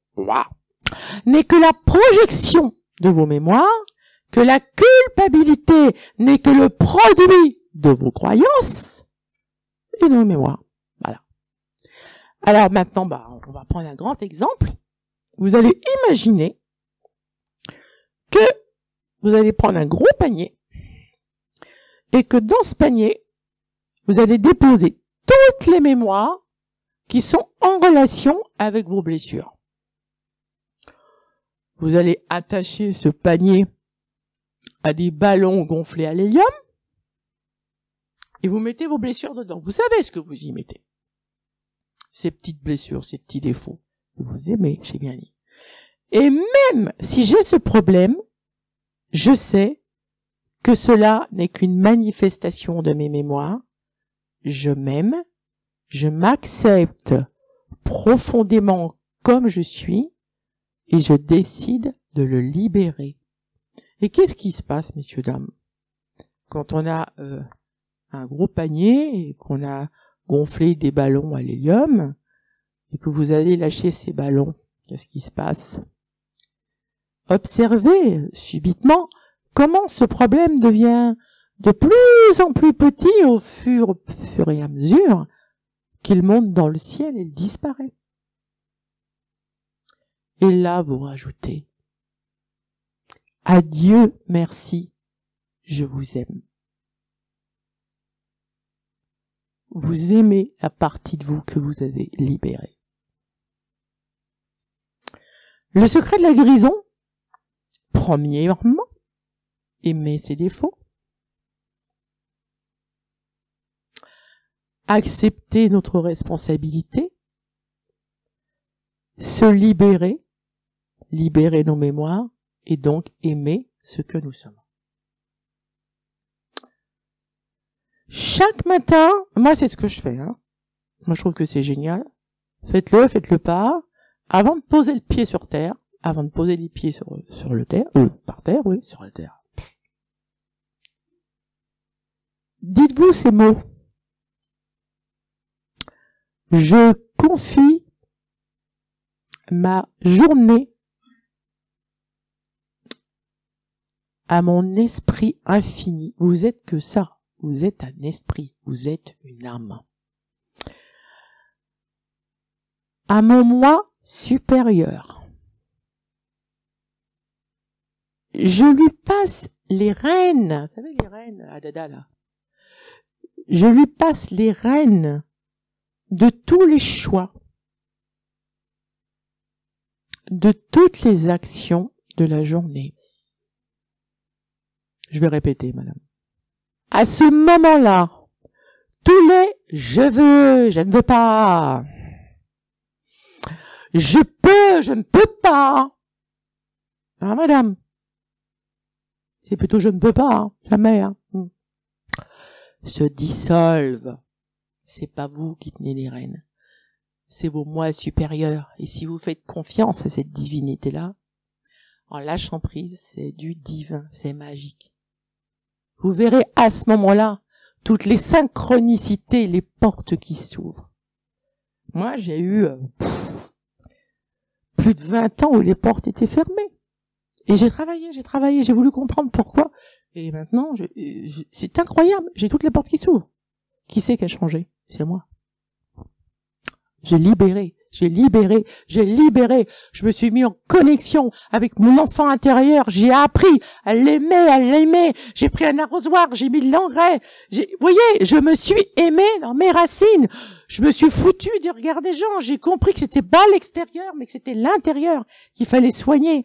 n'est que la projection de vos mémoires, que la culpabilité n'est que le produit de vos croyances et de vos mémoires. Voilà. Alors maintenant, on va prendre un grand exemple. Vous allez imaginer que vous allez prendre un gros panier et que dans ce panier, vous allez déposer toutes les mémoires qui sont en relation avec vos blessures. Vous allez attacher ce panier à des ballons gonflés à l'hélium et vous mettez vos blessures dedans. Vous savez ce que vous y mettez. Ces petites blessures, ces petits défauts. Vous aimez, j'ai bien dit. Et même si j'ai ce problème, je sais que cela n'est qu'une manifestation de mes mémoires. Je m'aime, je m'accepte profondément comme je suis et je décide de le libérer. Et qu'est-ce qui se passe, messieurs, dames, quand on a un gros panier et qu'on a gonflé des ballons à l'hélium et que vous allez lâcher ces ballons? Qu'est-ce qui se passe? Observez subitement comment ce problème devient de plus en plus petit au fur et à mesure qu'il monte dans le ciel et il disparaît. Et là, vous rajoutez: adieu, merci, je vous aime. Vous aimez la partie de vous que vous avez libérée. Le secret de la guérison, premièrement, aimer ses défauts, accepter notre responsabilité, se libérer, libérer nos mémoires et donc aimer ce que nous sommes. Chaque matin, moi c'est ce que je fais, hein. Moi je trouve que c'est génial. Faites-le pas. Avant de poser le pied sur terre, avant de poser les pieds sur le terre, par terre, oui, sur la terre. Dites-vous ces mots. Je confie ma journée à mon esprit infini. Vous êtes que ça. Vous êtes un esprit. Vous êtes une âme. À mon moi supérieur. Je lui passe les rênes. Vous savez les rênes à Dada là. Je lui passe les rênes de tous les choix, de toutes les actions de la journée. Je vais répéter, madame. À ce moment-là, tous les je veux, je ne veux pas, je peux, je ne peux pas. Ah, madame. C'est plutôt je ne peux pas, hein, jamais, hein. Se dissolvent. C'est pas vous qui tenez les rênes. C'est vos moi supérieurs. Et si vous faites confiance à cette divinité-là, en lâchant prise, c'est du divin, c'est magique. Vous verrez à ce moment-là toutes les synchronicités, les portes qui s'ouvrent. Moi, j'ai eu plus de 20 ans où les portes étaient fermées. Et j'ai travaillé, j'ai voulu comprendre pourquoi. Et maintenant, c'est incroyable, j'ai toutes les portes qui s'ouvrent. Qui c'est qui a changé? C'est moi. J'ai libéré. Je me suis mis en connexion avec mon enfant intérieur. J'ai appris à l'aimer. J'ai pris un arrosoir, j'ai mis de l'engrais. Vous voyez, je me suis aimé dans mes racines. Je me suis foutu du regard des gens. J'ai compris que c'était pas l'extérieur, mais que c'était l'intérieur qu'il fallait soigner.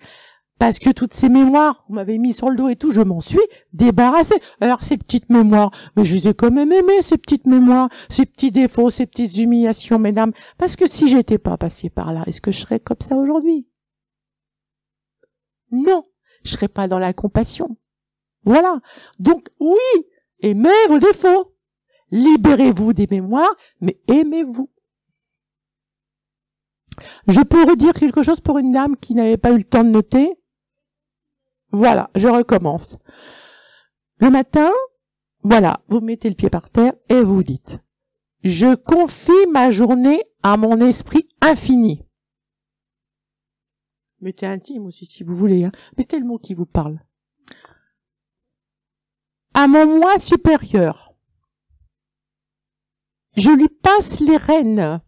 Parce que toutes ces mémoires qu'on m'avait mis sur le dos et tout, je m'en suis débarrassée. Alors ces petites mémoires, mais je les ai quand même aimées, ces petites mémoires, ces petits défauts, ces petites humiliations, mesdames. Parce que si j'étais pas passée par là, est-ce que je serais comme ça aujourd'hui? Non, je serais pas dans la compassion. Voilà. Donc oui, aimez vos défauts. Libérez-vous des mémoires, mais aimez-vous. Je peux redire quelque chose pour une dame qui n'avait pas eu le temps de noter? Voilà, je recommence. Le matin, voilà, vous mettez le pied par terre et vous dites: je confie ma journée à mon esprit infini. Mettez intime aussi si vous voulez, hein. Mettez le mot qui vous parle. À mon moi supérieur. Je lui passe les rênes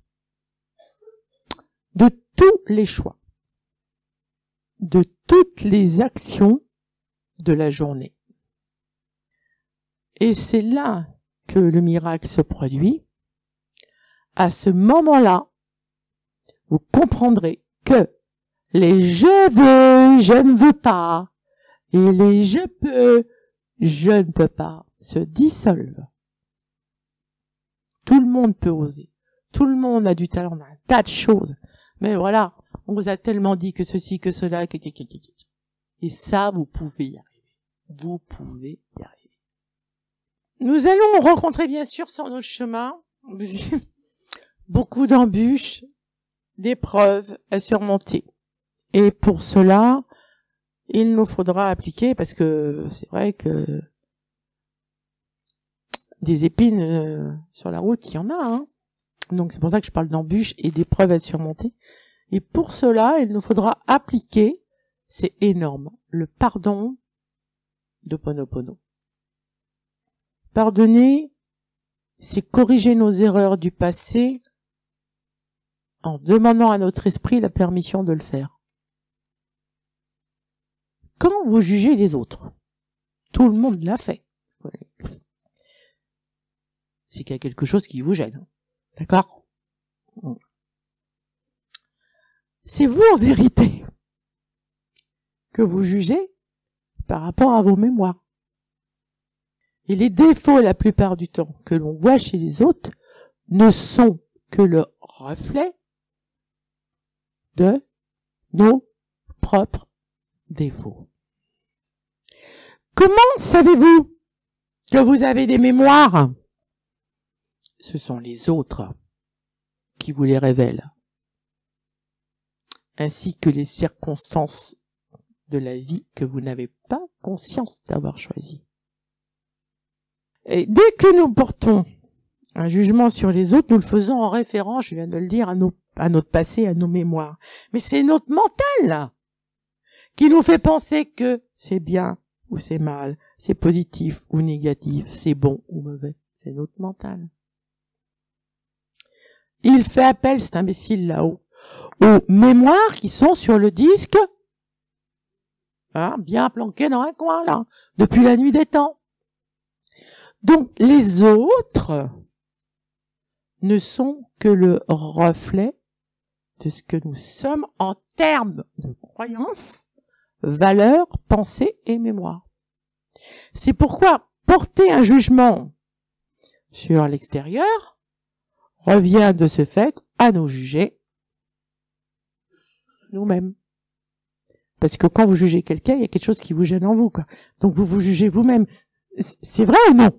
de tous les choix, de toutes les actions de la journée. Et c'est là que le miracle se produit. À ce moment-là, vous comprendrez que les je veux, je ne veux pas, et les je peux, je ne peux pas se dissolvent. Tout le monde peut oser. Tout le monde a du talent, on a un tas de choses. Mais voilà, on vous a tellement dit que ceci, que cela, que... Et ça, vous pouvez y arriver. Vous pouvez y arriver. Nous allons rencontrer, bien sûr, sur notre chemin, beaucoup d'embûches, d'épreuves à surmonter. Et pour cela, il nous faudra appliquer, parce que c'est vrai que des épines sur la route, il y en a, hein. Donc c'est pour ça que je parle d'embûches et d'épreuves à surmonter. Et pour cela, il nous faudra appliquer, c'est énorme, le pardon d'Ho'oponopono. Pardonner, c'est corriger nos erreurs du passé en demandant à notre esprit la permission de le faire. Quand vous jugez les autres, tout le monde l'a fait. C'est qu'il y a quelque chose qui vous gêne. D'accord? C'est vous, en vérité, que vous jugez par rapport à vos mémoires. Et les défauts, la plupart du temps, que l'on voit chez les autres, ne sont que le reflet de nos propres défauts. Comment savez-vous que vous avez des mémoires? Ce sont les autres qui vous les révèlent, ainsi que les circonstances de la vie que vous n'avez pas conscience d'avoir choisies. Et dès que nous portons un jugement sur les autres, nous le faisons en référence, je viens de le dire, à notre passé, à nos mémoires. Mais c'est notre mental qui nous fait penser que c'est bien ou c'est mal, c'est positif ou négatif, c'est bon ou mauvais. C'est notre mental. Il fait appel, cet imbécile là-haut, aux mémoires qui sont sur le disque, hein, bien planquées dans un coin, là, depuis la nuit des temps. Donc, les autres ne sont que le reflet de ce que nous sommes en termes de croyances, valeurs, pensées et mémoire. C'est pourquoi porter un jugement sur l'extérieur revient de ce fait à nous juger nous-mêmes. Parce que quand vous jugez quelqu'un, il y a quelque chose qui vous gêne en vous, quoi. Donc vous vous jugez vous-même. C'est vrai ou non?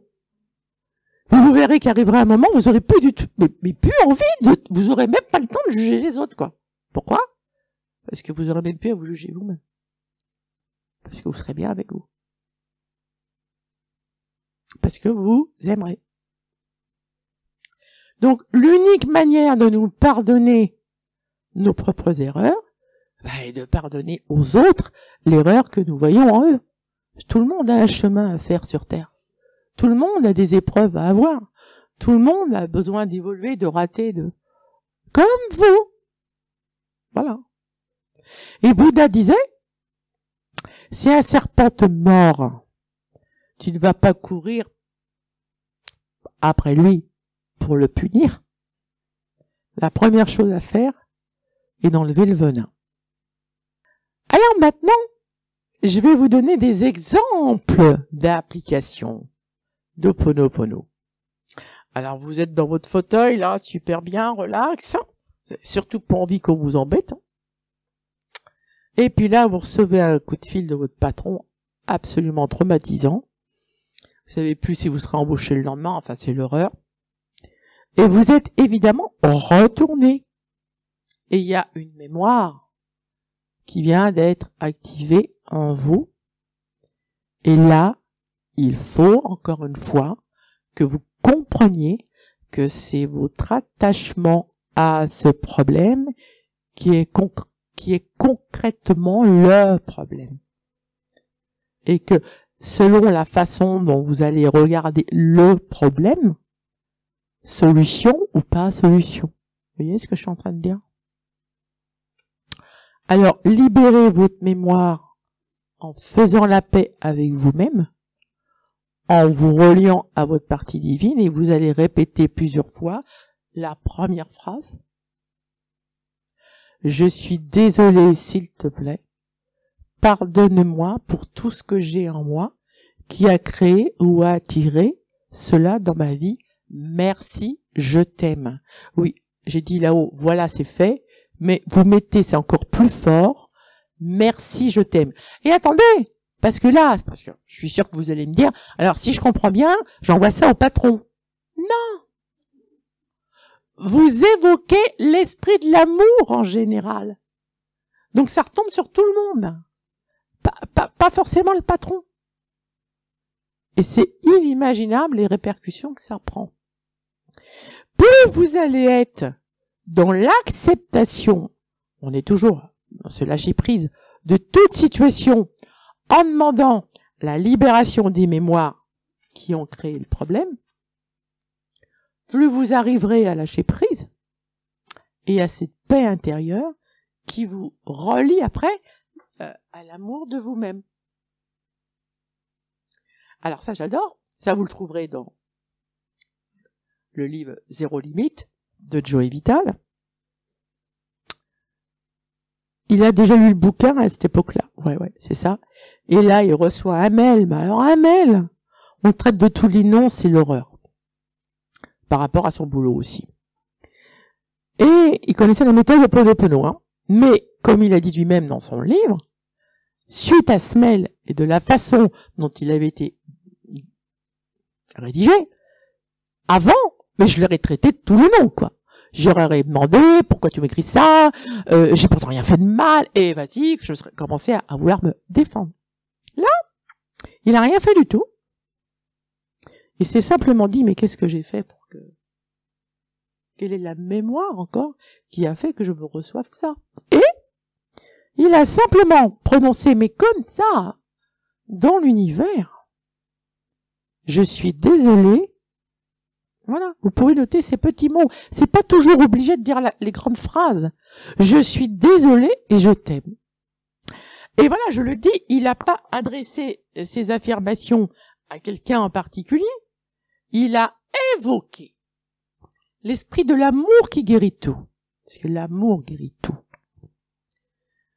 Vous verrez qu'arrivera un moment où vous aurez plus du tout, mais plus envie vous aurez même pas le temps de juger les autres, quoi. Pourquoi? Parce que vous aurez même plus à vous juger vous-même. Parce que vous serez bien avec vous. Parce que vous aimerez. Donc, l'unique manière de nous pardonner nos propres erreurs, est de pardonner aux autres l'erreur que nous voyons en eux. Tout le monde a un chemin à faire sur Terre. Tout le monde a des épreuves à avoir. Tout le monde a besoin d'évoluer, de rater, comme vous. Voilà. Et Bouddha disait, si un serpent te mord, tu ne vas pas courir après lui pour le punir. La première chose à faire est d'enlever le venin. Alors maintenant, je vais vous donner des exemples d'application d'Ho'oponopono. Alors vous êtes dans votre fauteuil là, super bien, relax. Surtout pas envie qu'on vous embête. Et puis là, vous recevez un coup de fil de votre patron absolument traumatisant. Vous savez plus si vous serez embauché le lendemain, enfin c'est l'horreur. Et vous êtes évidemment retourné. Et il y a une mémoire qui vient d'être activée en vous. Et là, il faut, encore une fois, que vous compreniez que c'est votre attachement à ce problème qui est concrètement le problème. Et que selon la façon dont vous allez regarder le problème, solution ou pas solution. Vous voyez ce que je suis en train de dire? Alors, libérez votre mémoire en faisant la paix avec vous-même, en vous reliant à votre partie divine, et vous allez répéter plusieurs fois la première phrase. Je suis désolé, s'il te plaît. Pardonne-moi pour tout ce que j'ai en moi qui a créé ou a attiré cela dans ma vie. Merci, je t'aime. Oui, j'ai dit là-haut, voilà, c'est fait, mais vous mettez, c'est encore plus fort. Merci, je t'aime. Et attendez, parce que je suis sûr que vous allez me dire, alors si je comprends bien, j'envoie ça au patron. Non. Vous évoquez l'esprit de l'amour en général. Donc ça retombe sur tout le monde. Pas forcément le patron. Et c'est inimaginable les répercussions que ça prend. Plus vous allez être dans l'acceptation, on est toujours dans ce lâcher prise de toute situation en demandant la libération des mémoires qui ont créé le problème, plus vous arriverez à lâcher prise et à cette paix intérieure qui vous relie après à l'amour de vous-même. Alors ça, j'adore. Ça, vous le trouverez dans le livre Zéro Limite de Joey Vital. Il a déjà lu le bouquin à cette époque-là. Ouais, c'est ça. Et là, il reçoit un mail. Mais alors, un mail, on le traite de tous les noms, c'est l'horreur. Par rapport à son boulot aussi. Et il connaissait la méthode de Ho'oponopono, hein. Mais, comme il a dit lui-même dans son livre, suite à ce mail et de la façon dont il avait été rédigé, avant, mais je leur ai traité de tous les noms, quoi. J'aurais demandé, pourquoi tu m'écris ça, j'ai pourtant rien fait de mal, et vas-y, je serais commencé à vouloir me défendre. Là, il n'a rien fait du tout. Il s'est simplement dit, mais qu'est-ce que j'ai fait pour que... Quelle est la mémoire encore qui a fait que je me reçoive ça? Et il a simplement prononcé, mais comme ça, dans l'univers. Je suis désolé. Voilà, vous pouvez noter ces petits mots. C'est pas toujours obligé de dire les grandes phrases. Je suis désolé et je t'aime. Et voilà, je le dis, il n'a pas adressé ces affirmations à quelqu'un en particulier. Il a évoqué l'esprit de l'amour qui guérit tout. Parce que l'amour guérit tout.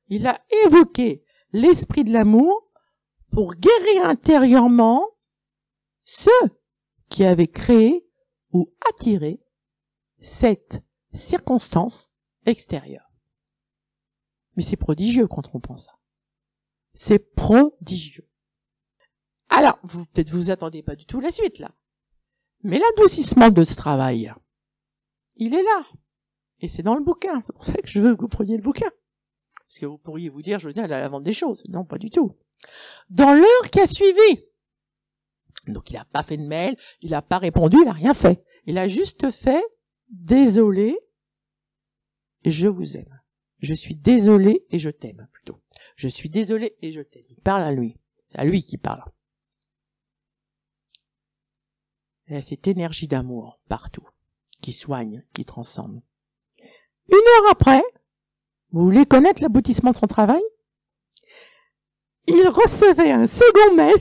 Il a évoqué l'esprit de l'amour pour guérir intérieurement ceux qui avaient créé ou attiré cette circonstance extérieure. Mais c'est prodigieux quand on pense ça. C'est prodigieux. Alors, peut-être vous attendez pas du tout la suite, là. Mais l'adoucissement de ce travail, il est là. Et c'est dans le bouquin. C'est pour ça que je veux que vous preniez le bouquin. Parce que vous pourriez vous dire, je veux dire, elle a la vente des choses. Non, pas du tout. Dans l'heure qui a suivi. Donc, il n'a pas fait de mail, il n'a pas répondu, il n'a rien fait. Il a juste fait, désolé, je vous aime. Je suis désolé et je t'aime, plutôt. Je suis désolé et je t'aime. Il parle à lui. C'est à lui qui parle. Et cette énergie d'amour, partout, qui soigne, qui transcende. 1 heure après, vous voulez connaître l'aboutissement de son travail? Il recevait un second mail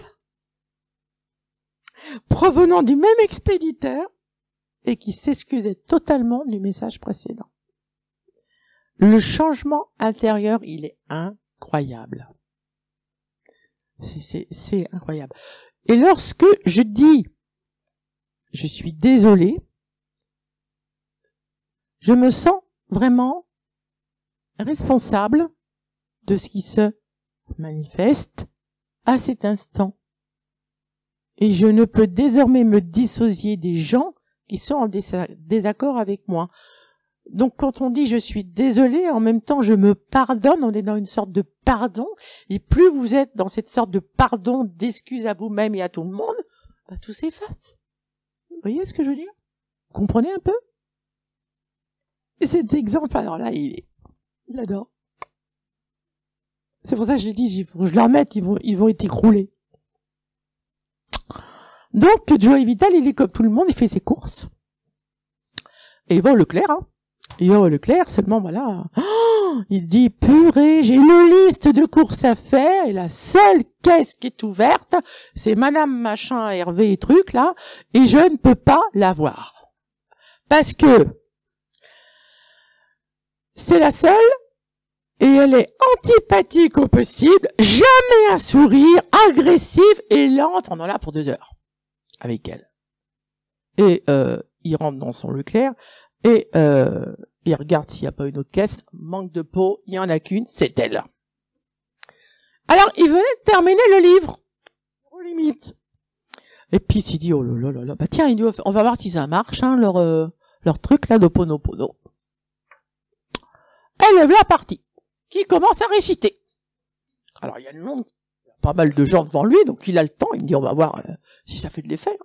provenant du même expéditeur et qui s'excusait totalement du message précédent. Le changement intérieur, il est incroyable. C'est incroyable. Et lorsque je dis je suis désolé, je me sens vraiment responsable de ce qui se manifeste à cet instant. Et je ne peux désormais me dissocier des gens qui sont en désaccord avec moi. Donc quand on dit je suis désolé, en même temps je me pardonne, on est dans une sorte de pardon, et plus vous êtes dans cette sorte de pardon, d'excuse à vous-même et à tout le monde, bah, tout s'efface. Vous voyez ce que je veux dire? Vous comprenez un peu? Et cet exemple, alors là, il adore. C'est pour ça que je dis, il faut que je leur mette, ils vont être écroulés. Donc, Joey Vital, il est comme tout le monde, il fait ses courses. Et il va au Leclerc, hein. Il va au Leclerc, seulement, voilà. Oh, Il dit, purée, j'ai une liste de courses à faire et la seule caisse qui est ouverte, c'est Madame Machin, Hervé et truc, là, et je ne peux pas la voir. Parce que c'est la seule et elle est antipathique au possible, jamais un sourire, agressive et lente. On en a pour 2 heures avec elle. Et il rentre dans son Leclerc et il regarde s'il n'y a pas une autre caisse. Manque de peau, il n'y en a qu'une, c'est elle. Alors, il venait de terminer le livre. Aux limites. Et puis, il s'est dit, oh là là là, bah tiens, on va voir si ça marche, hein, leur truc là d'Ho'oponopono. Elle est la partie, qui commence à réciter. Alors, il y a pas mal de gens devant lui, donc il a le temps, il me dit, on va voir si ça fait de l'effet.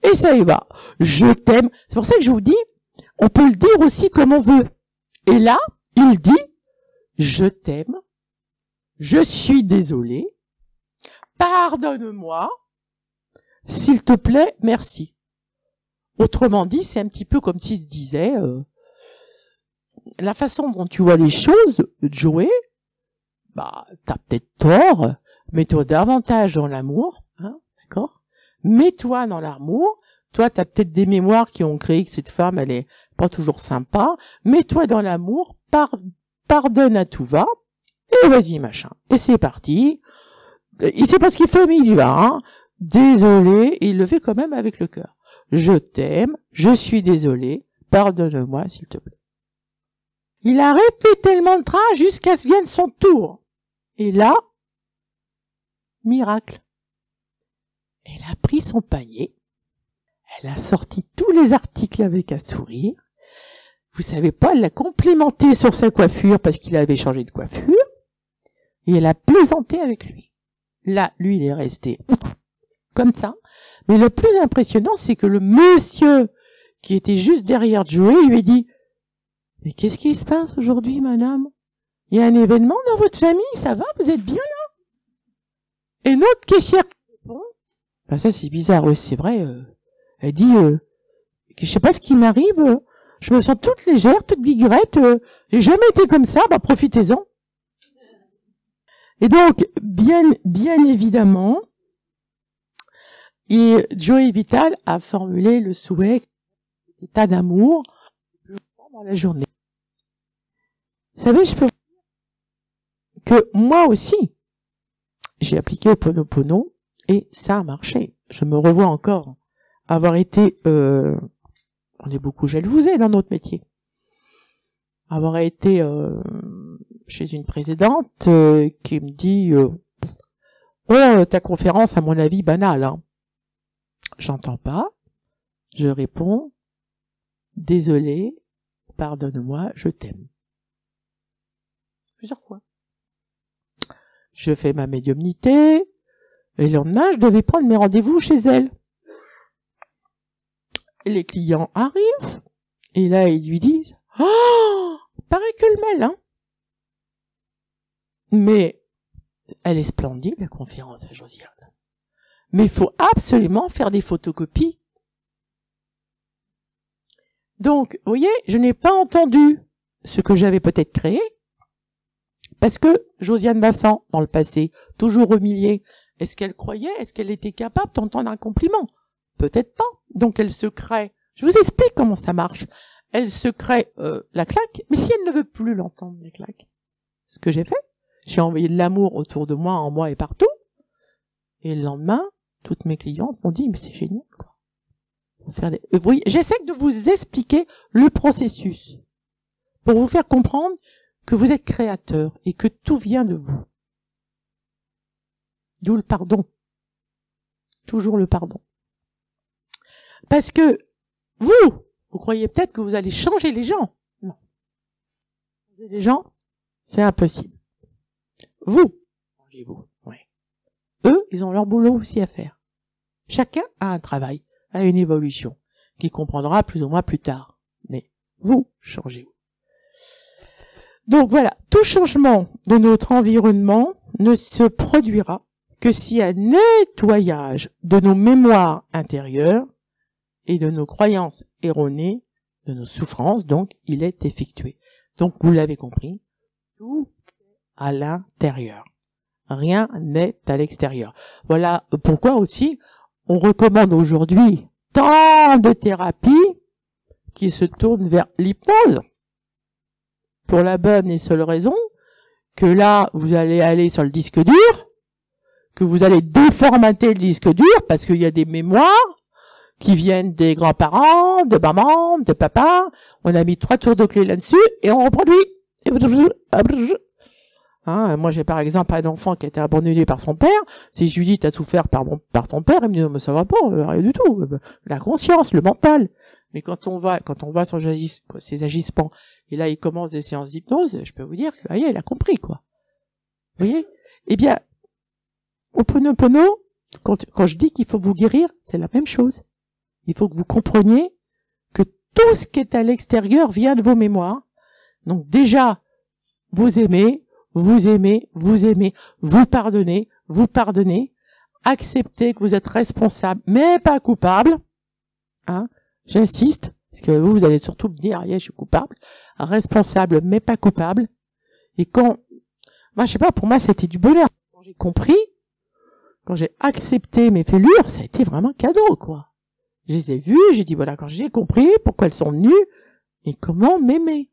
Et ça y va. Je t'aime. C'est pour ça que je vous dis, on peut le dire aussi comme on veut. Et là, il dit, je t'aime, je suis désolé, pardonne-moi, s'il te plaît, merci. Autrement dit, c'est un petit peu comme s'il se disait, la façon dont tu vois les choses, Joey, bah, t'as peut-être tort, mets-toi davantage dans l'amour, hein, d'accord? Mets-toi dans l'amour. Toi, t'as peut-être des mémoires qui ont créé que cette femme, elle est pas toujours sympa. Mets-toi dans l'amour, pardonne à tout va, et vas-y, machin. Et c'est parti. Il sait pas ce qu'il fait, mais il y va, hein. Désolé, et il le fait quand même avec le cœur. Je t'aime, je suis désolé, pardonne-moi, s'il te plaît. Il a répété le mantra jusqu'à ce qu'il vienne son tour. Et là, miracle. Elle a pris son panier. Elle a sorti tous les articles avec un sourire. Vous savez pas, elle l'a complimenté sur sa coiffure parce qu'il avait changé de coiffure. Et elle a plaisanté avec lui. Là, lui, il est resté comme ça. Mais le plus impressionnant, c'est que le monsieur qui était juste derrière Joey lui a dit « Mais qu'est-ce qui se passe aujourd'hui, madame? Il y a un événement dans votre famille, ça va? Vous êtes bien là ?» Et notre caissière répond « Ben ça, c'est bizarre, oui, c'est vrai. Elle dit « Je sais pas ce qui m'arrive, je me sens toute légère, toute vigorette, j'ai jamais été comme ça, bah profitez-en. » Et donc, bien évidemment, Joey Vital a formulé le souhait d'état d'amour dans la journée. Vous savez, je peux vous dire que moi aussi, j'ai appliqué Ho'oponopono et ça a marché. Je me revois encore avoir été, on est beaucoup jalousés dans notre métier, avoir été chez une présidente qui me dit oh, ta conférence à mon avis banale, hein. J'entends pas, je réponds désolé, pardonne-moi, je t'aime. Plusieurs fois. Je fais ma médiumnité et le lendemain je devais prendre mes rendez-vous chez elle. Et les clients arrivent et là ils lui disent oh, paraît que le mêle, hein. Mais elle est splendide, la conférence à Josiane. Mais il faut absolument faire des photocopies. Donc, vous voyez, je n'ai pas entendu ce que j'avais peut-être créé, parce que Josiane Vincent, dans le passé, toujours humiliée, est-ce qu'elle croyait, est-ce qu'elle était capable d'entendre un compliment? Peut-être pas. Donc elle se crée, je vous explique comment ça marche, elle se crée la claque, mais si elle ne veut plus l'entendre, les claques, ce que j'ai fait, j'ai envoyé de l'amour autour de moi, en moi et partout. Et le lendemain, toutes mes clientes m'ont dit, mais c'est génial, quoi. Vous voyez, j'essaie de vous expliquer le processus pour vous faire comprendre que vous êtes créateur et que tout vient de vous. D'où le pardon. Toujours le pardon. Parce que vous croyez peut-être que vous allez changer les gens. Non. Changer les gens, c'est impossible. Vous, changez-vous. Ouais. Eux, ils ont leur boulot aussi à faire. Chacun a un travail, a une évolution, qu'il comprendra plus ou moins plus tard. Mais vous, changez-vous. Donc voilà, tout changement de notre environnement ne se produira que si un nettoyage de nos mémoires intérieures et de nos croyances erronées, de nos souffrances, donc, il est effectué. Donc, vous l'avez compris, Tout à l'intérieur. Rien n'est à l'extérieur. Voilà pourquoi aussi on recommande aujourd'hui tant de thérapies qui se tournent vers l'hypnose. Pour la bonne et seule raison que là, vous allez aller sur le disque dur, que vous allez déformater le disque dur parce qu'il y a des mémoires qui viennent des grands-parents, de maman, de papa. On a mis 3 tours de clé là-dessus et on reproduit. Hein, moi, j'ai par exemple un enfant qui a été abandonné par son père. Si je lui dis, t'as souffert par ton père, il me dit, non, mais ça va pas, rien du tout. La conscience, le mental. Mais quand on va sur ses agissements, et là, il commence des séances d'hypnose, je peux vous dire que, il a compris, quoi. Vous voyez? Eh bien, au Ho'oponopono, quand je dis qu'il faut vous guérir, c'est la même chose. Il faut que vous compreniez que tout ce qui est à l'extérieur vient de vos mémoires. Donc déjà, vous aimez, vous pardonnez, acceptez que vous êtes responsable, mais pas coupable. Hein, j'insiste, parce que vous allez surtout me dire, je suis coupable, responsable, mais pas coupable. Et moi, je sais pas, pour moi, c'était du bonheur. Quand j'ai compris, quand j'ai accepté mes fêlures, ça a été vraiment cadeau, quoi. Je les ai vues, j'ai dit, voilà, quand j'ai compris pourquoi elles sont venues, et comment m'aimer.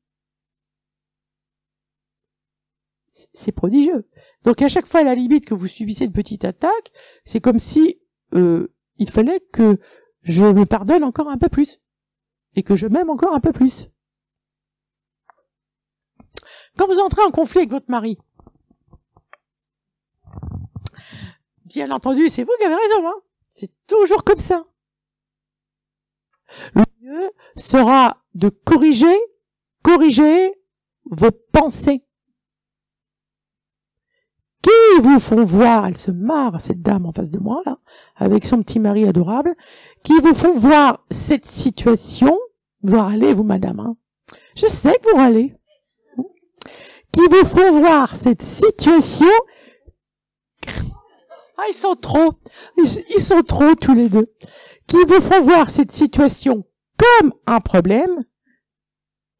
C'est prodigieux. Donc à chaque fois, à la limite que vous subissez une petite attaque, c'est comme si il fallait que je me pardonne encore un peu plus et que je m'aime encore un peu plus. Quand vous entrez en conflit avec votre mari, bien entendu, c'est vous qui avez raison, hein. C'est toujours comme ça. Le mieux sera de corriger vos pensées. Qui vous font voir, elle se marre, cette dame en face de moi, là, avec son petit mari adorable, qui vous font voir cette situation, vous râlez, vous, madame, hein. Je sais que vous râlez. Qui vous font voir cette situation, ils sont trop, tous les deux. Qui vous font voir cette situation comme un problème,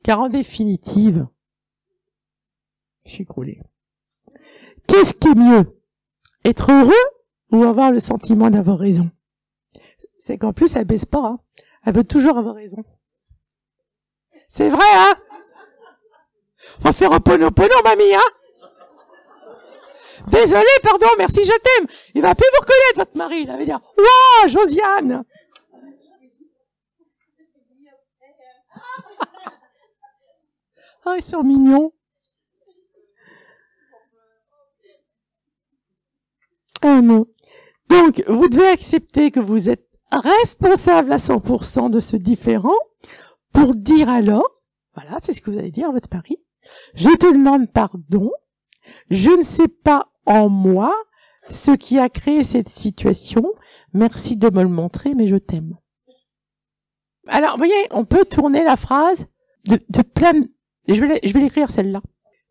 car en définitive, je suis écroulée. Qu'est-ce qui est mieux? Être heureux ou avoir le sentiment d'avoir raison? C'est qu'en plus, elle baisse pas, hein. Elle veut toujours avoir raison. C'est vrai, hein? Faut faire Ho'oponopono, mamie, hein? Désolé, pardon, merci, je t'aime. Il va plus vous reconnaître, votre mari. Il va dire, wow, Josiane! Oh, ils sont mignons. Oh non. Donc, vous devez accepter que vous êtes responsable à 100% de ce différend pour dire alors, voilà, c'est ce que vous allez dire à votre mari, je te demande pardon, je ne sais pas en moi ce qui a créé cette situation, merci de me le montrer, mais je t'aime. Alors, vous voyez, on peut tourner la phrase de plein de... Je vais l'écrire celle-là.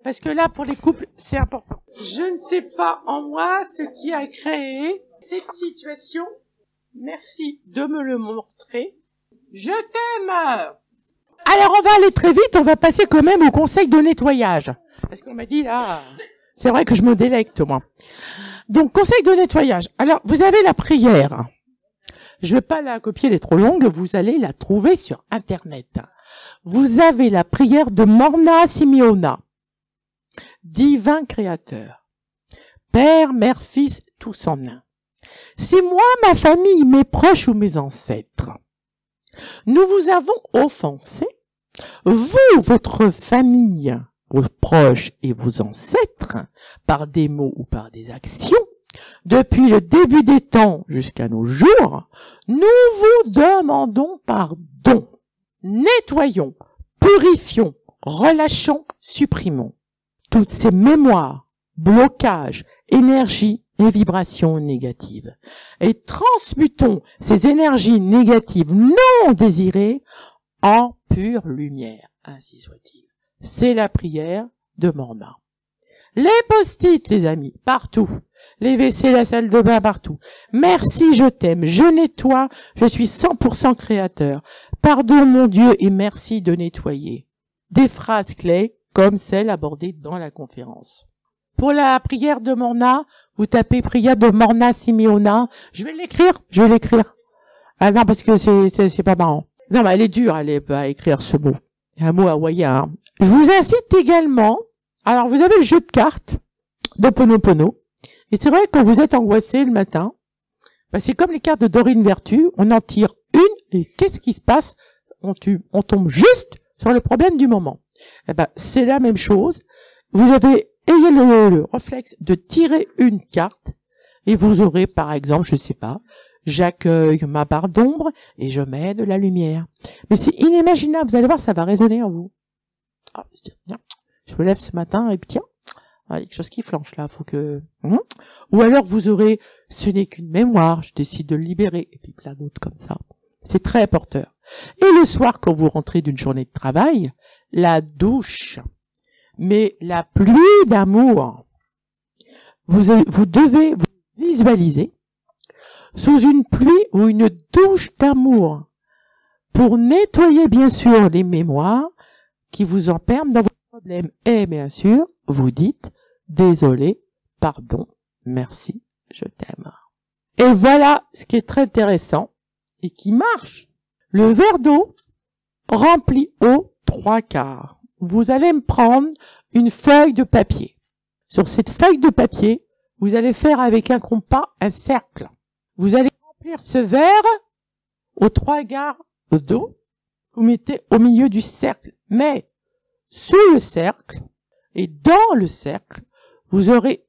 Parce que là, pour les couples, c'est important. Je ne sais pas en moi ce qui a créé cette situation. Merci de me le montrer. Je t'aime. Alors, on va aller très vite. On va passer quand même au conseil de nettoyage. Parce qu'on m'a dit, là, c'est vrai que je me délecte, moi. Donc, conseil de nettoyage. Alors, vous avez la prière. Je vais pas la copier, elle est trop longue. Vous allez la trouver sur Internet. Vous avez la prière de Morna Simeona. Divin Créateur, Père, Mère, Fils, tous en un. Si moi, ma famille, mes proches ou mes ancêtres, nous vous avons offensé, vous, votre famille, vos proches et vos ancêtres, par des mots ou par des actions, depuis le début des temps jusqu'à nos jours, nous vous demandons pardon. Nettoyons, purifions, relâchons, supprimons toutes ces mémoires, blocages, énergies et vibrations négatives. Et transmutons ces énergies négatives non désirées en pure lumière. Ainsi soit-il. C'est la prière de Morna. Les post-it, les amis, partout. Les WC, la salle de bain, partout. Merci, je t'aime, je nettoie, je suis 100% créateur. Pardon, mon Dieu, et merci de nettoyer. Des phrases clés comme celle abordée dans la conférence. Pour la prière de Morna, vous tapez prière de Morna Simeona. Je vais l'écrire. Ah non, parce que c'est pas marrant. Non, mais elle est dure, elle est pas à écrire ce mot. Un mot hawaïen. Hein. Je vous incite également, alors vous avez le jeu de cartes de Ponopono. Et c'est vrai que quand vous êtes angoissé le matin, bah c'est comme les cartes de Dorine Vertu, on en tire une, et qu'est-ce qui se passe? On tombe juste sur le problème du moment. Eh ben, c'est la même chose. Ayez le réflexe de tirer une carte, et vous aurez, par exemple, je sais pas, j'accueille ma part d'ombre, et je mets de la lumière. Mais c'est inimaginable, vous allez voir, ça va résonner en vous. Ah, je me lève ce matin, et puis tiens, il y a quelque chose qui flanche là, faut que... Ou alors vous aurez, ce n'est qu'une mémoire, je décide de le libérer, et puis plein d'autres comme ça. C'est très porteur. Et le soir, quand vous rentrez d'une journée de travail, la douche, mais la pluie d'amour, vous devez vous visualiser sous une pluie ou une douche d'amour pour nettoyer bien sûr les mémoires qui vous enferment dans vos problèmes. Et bien sûr, vous dites désolé, pardon, merci, je t'aime. Et voilà ce qui est très intéressant et qui marche. Le verre d'eau rempli aux 3/4. Vous allez me prendre une feuille de papier. Sur cette feuille de papier, vous allez faire avec un compas un cercle. Vous allez remplir ce verre aux 3/4 d'eau. Vous mettez au milieu du cercle. Mais sous le cercle et dans le cercle, vous aurez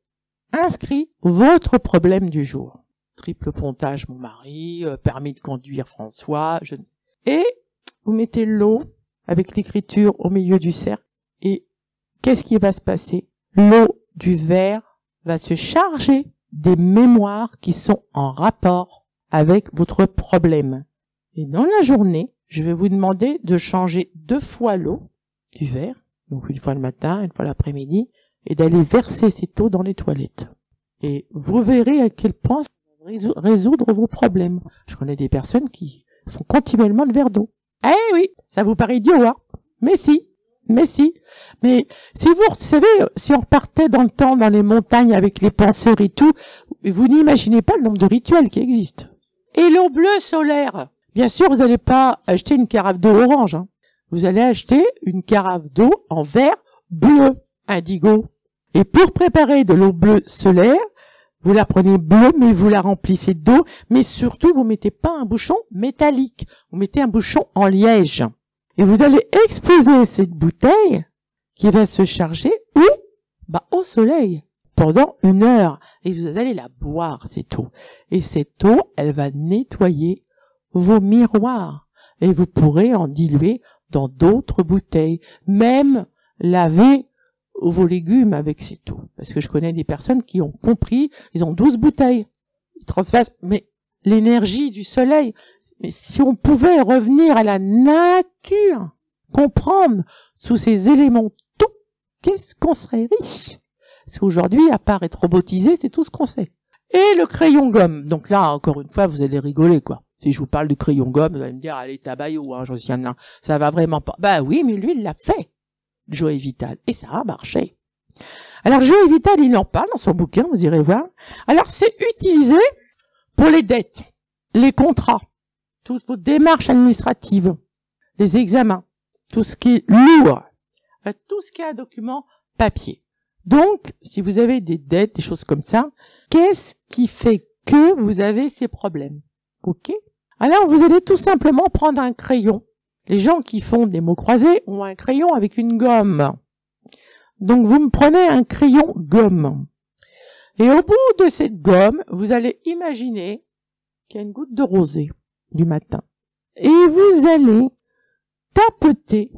inscrit votre problème du jour. Triple pontage, mon mari, permis de conduire, François, et vous mettez l'eau avec l'écriture au milieu du cercle. Et qu'est-ce qui va se passer? L'eau du verre va se charger des mémoires qui sont en rapport avec votre problème. Et dans la journée, je vais vous demander de changer 2 fois l'eau du verre, donc une fois le matin, une fois l'après-midi, et d'aller verser cette eau dans les toilettes. Et vous verrez à quel point ça va résoudre vos problèmes. Je connais des personnes qui font continuellement le verre d'eau. Eh oui, ça vous paraît idiot, hein? Mais si. Mais si vous savez, si on repartait dans le temps, dans les montagnes avec les penseurs et tout, vous n'imaginez pas le nombre de rituels qui existent. Et l'eau bleue solaire. Bien sûr, vous n'allez pas acheter une carafe d'eau orange, hein. Vous allez acheter une carafe d'eau en verre bleu, indigo. Et pour préparer de l'eau bleue solaire, vous la prenez bleue, mais vous la remplissez d'eau, mais surtout, vous mettez pas un bouchon métallique. Vous mettez un bouchon en liège. Et vous allez exposer cette bouteille qui va se charger où? Au soleil pendant 1 heure. Et vous allez la boire, cette eau. Et cette eau, elle va nettoyer vos miroirs. Et vous pourrez en diluer dans d'autres bouteilles. Même laver vos légumes avec cette eau. Parce que je connais des personnes qui ont compris, ils ont 12 bouteilles. Ils transfèrent, mais l'énergie du soleil. Mais si on pouvait revenir à la nature, comprendre sous ces éléments tout, qu'est-ce qu'on serait riche? Parce qu'aujourd'hui, à part être robotisé, c'est tout ce qu'on sait. Et le crayon gomme. Donc là, encore une fois, vous allez rigoler, quoi. Si je vous parle du crayon gomme, vous allez me dire, allez, tabaillot, hein, Josiane, ça va vraiment pas. Bah oui, mais lui, il l'a fait. Joey Vital. Et ça a marché. Alors, Joey Vital, il en parle dans son bouquin, vous irez voir. Alors, c'est utilisé pour les dettes, les contrats, toutes vos démarches administratives, les examens, tout ce qui est lourd, tout ce qui est un document papier. Donc, si vous avez des dettes, des choses comme ça, qu'est-ce qui fait que vous avez ces problèmes? Ok? Alors, vous allez tout simplement prendre un crayon. Les gens qui font des mots croisés ont un crayon avec une gomme. Donc, vous me prenez un crayon gomme. Et au bout de cette gomme, vous allez imaginer qu'il y a une goutte de rosée du matin. Et vous allez tapoter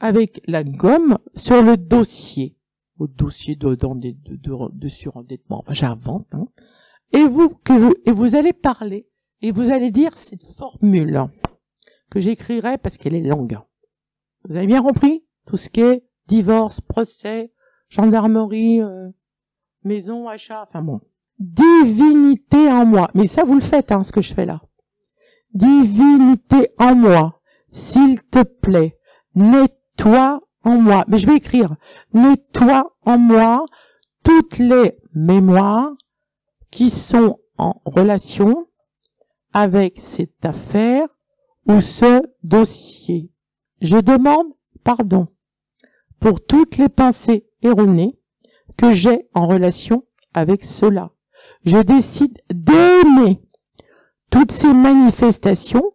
avec la gomme sur le dossier. Au dossier de surendettement. Enfin, j'invente, hein. Et vous allez parler. Et vous allez dire cette formule que j'écrirai parce qu'elle est longue. Vous avez bien compris? Tout ce qui est divorce, procès, gendarmerie, maison, achat, enfin bon. Divinité en moi. Mais ça, vous le faites, hein, ce que je fais là. Divinité en moi. S'il te plaît, nettoie en moi, mais je vais écrire, nettoie en moi toutes les mémoires qui sont en relation avec cette affaire ou ce dossier. Je demande pardon pour toutes les pensées erronées que j'ai en relation avec cela. Je décide d'aimer toutes ces manifestations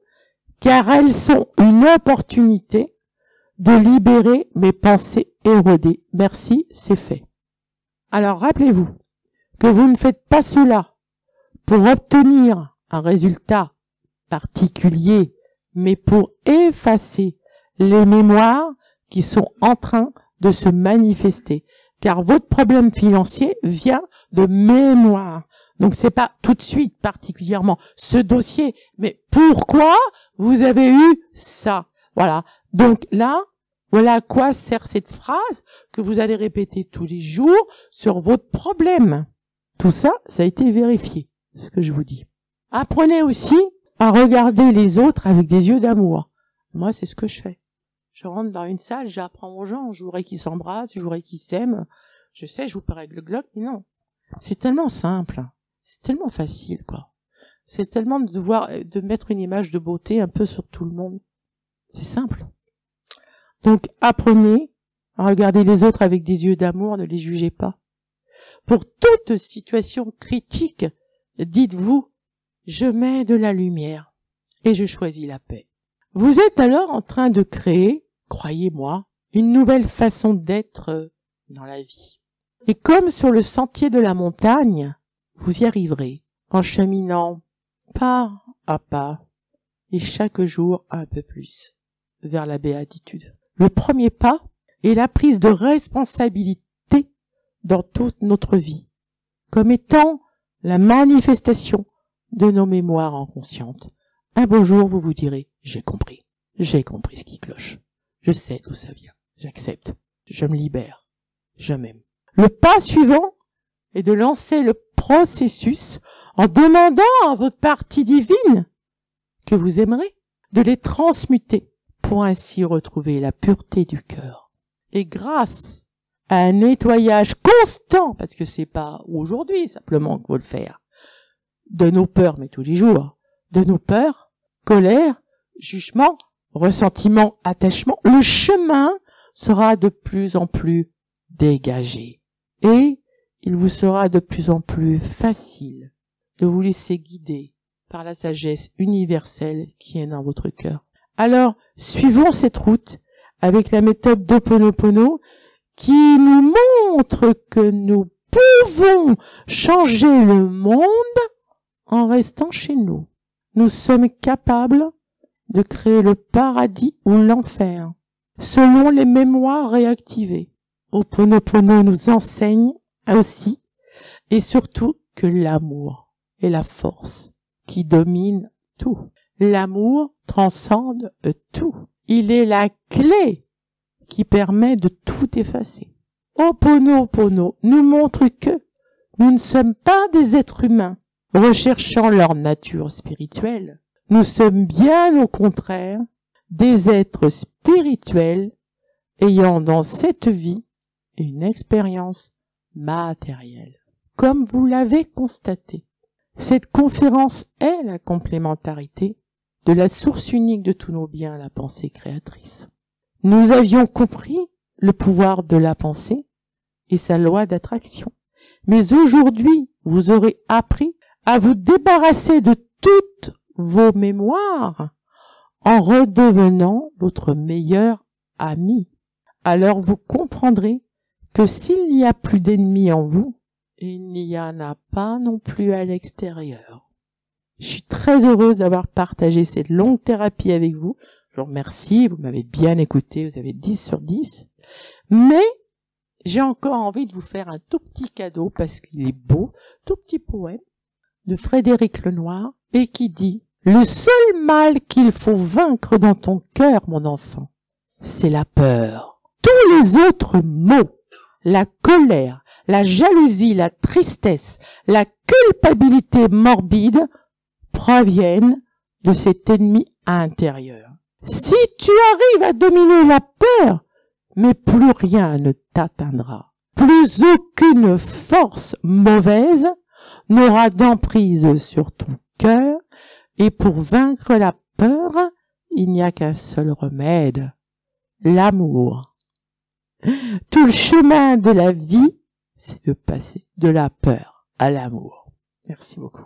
car elles sont une opportunité de libérer mes pensées érodées. Merci, c'est fait. Alors rappelez-vous que vous ne faites pas cela pour obtenir un résultat particulier, mais pour effacer les mémoires qui sont en train de se manifester. Car votre problème financier vient de mémoire. Donc c'est pas tout de suite particulièrement ce dossier, mais pourquoi vous avez eu ça? Voilà. Donc là, voilà à quoi sert cette phrase que vous allez répéter tous les jours sur votre problème. Tout ça, ça a été vérifié, ce que je vous dis. Apprenez aussi à regarder les autres avec des yeux d'amour. Moi, c'est ce que je fais. Je rentre dans une salle, j'apprends aux gens, je voudrais qu'ils s'embrassent, je voudrais qu'ils s'aiment. Je sais, je vous parais le globe, mais non. C'est tellement simple. C'est tellement facile, quoi. C'est tellement de mettre une image de beauté un peu sur tout le monde. C'est simple. Donc, apprenez à regarder les autres avec des yeux d'amour, ne les jugez pas. Pour toute situation critique, dites-vous, je mets de la lumière et je choisis la paix. Vous êtes alors en train de créer, croyez-moi, une nouvelle façon d'être dans la vie. Et comme sur le sentier de la montagne, vous y arriverez en cheminant pas à pas et chaque jour un peu plus vers la béatitude. Le premier pas est la prise de responsabilité dans toute notre vie, comme étant la manifestation de nos mémoires inconscientes. Un beau jour, vous vous direz, j'ai compris ce qui cloche. Je sais d'où ça vient. J'accepte. Je me libère. Je m'aime. Le pas suivant est de lancer le processus en demandant à votre partie divine que vous aimerez de les transmuter pour ainsi retrouver la pureté du cœur. Et grâce à un nettoyage constant, parce que c'est pas aujourd'hui simplement qu'il faut le faire, de nos peurs, mais tous les jours, de nos peurs, colère, jugement, ressentiment, attachement, le chemin sera de plus en plus dégagé. Et il vous sera de plus en plus facile de vous laisser guider par la sagesse universelle qui est dans votre cœur. Alors, suivons cette route avec la méthode d'Ho'oponopono qui nous montre que nous pouvons changer le monde en restant chez nous. Nous sommes capables de créer le paradis ou l'enfer selon les mémoires réactivées. Ho'oponopono nous enseigne aussi et surtout que l'amour est la force qui domine tout. L'amour transcende tout. Il est la clé qui permet de tout effacer. Ho'oponopono nous montre que nous ne sommes pas des êtres humains recherchant leur nature spirituelle. Nous sommes bien au contraire des êtres spirituels ayant dans cette vie une expérience matérielle. Comme vous l'avez constaté, cette conférence est la complémentarité de la source unique de tous nos biens, la pensée créatrice. Nous avions compris le pouvoir de la pensée et sa loi d'attraction. Mais aujourd'hui, vous aurez appris à vous débarrasser de toutes vos mémoires en redevenant votre meilleur ami. Alors vous comprendrez que s'il n'y a plus d'ennemis en vous, il n'y en a pas non plus à l'extérieur. Je suis très heureuse d'avoir partagé cette longue thérapie avec vous. Je vous remercie, vous m'avez bien écouté, vous avez 10 sur 10. Mais j'ai encore envie de vous faire un tout petit cadeau parce qu'il est beau, tout petit poème de Frédéric Lenoir et qui dit « Le seul mal qu'il faut vaincre dans ton cœur, mon enfant, c'est la peur. Tous les autres maux, la colère, la jalousie, la tristesse, la culpabilité morbide proviennent de cet ennemi intérieur. Si tu arrives à dominer la peur, mais plus rien ne t'atteindra. Plus aucune force mauvaise n'aura d'emprise sur ton cœur, et pour vaincre la peur, il n'y a qu'un seul remède, l'amour. Tout le chemin de la vie, c'est de passer de la peur à l'amour. Merci beaucoup.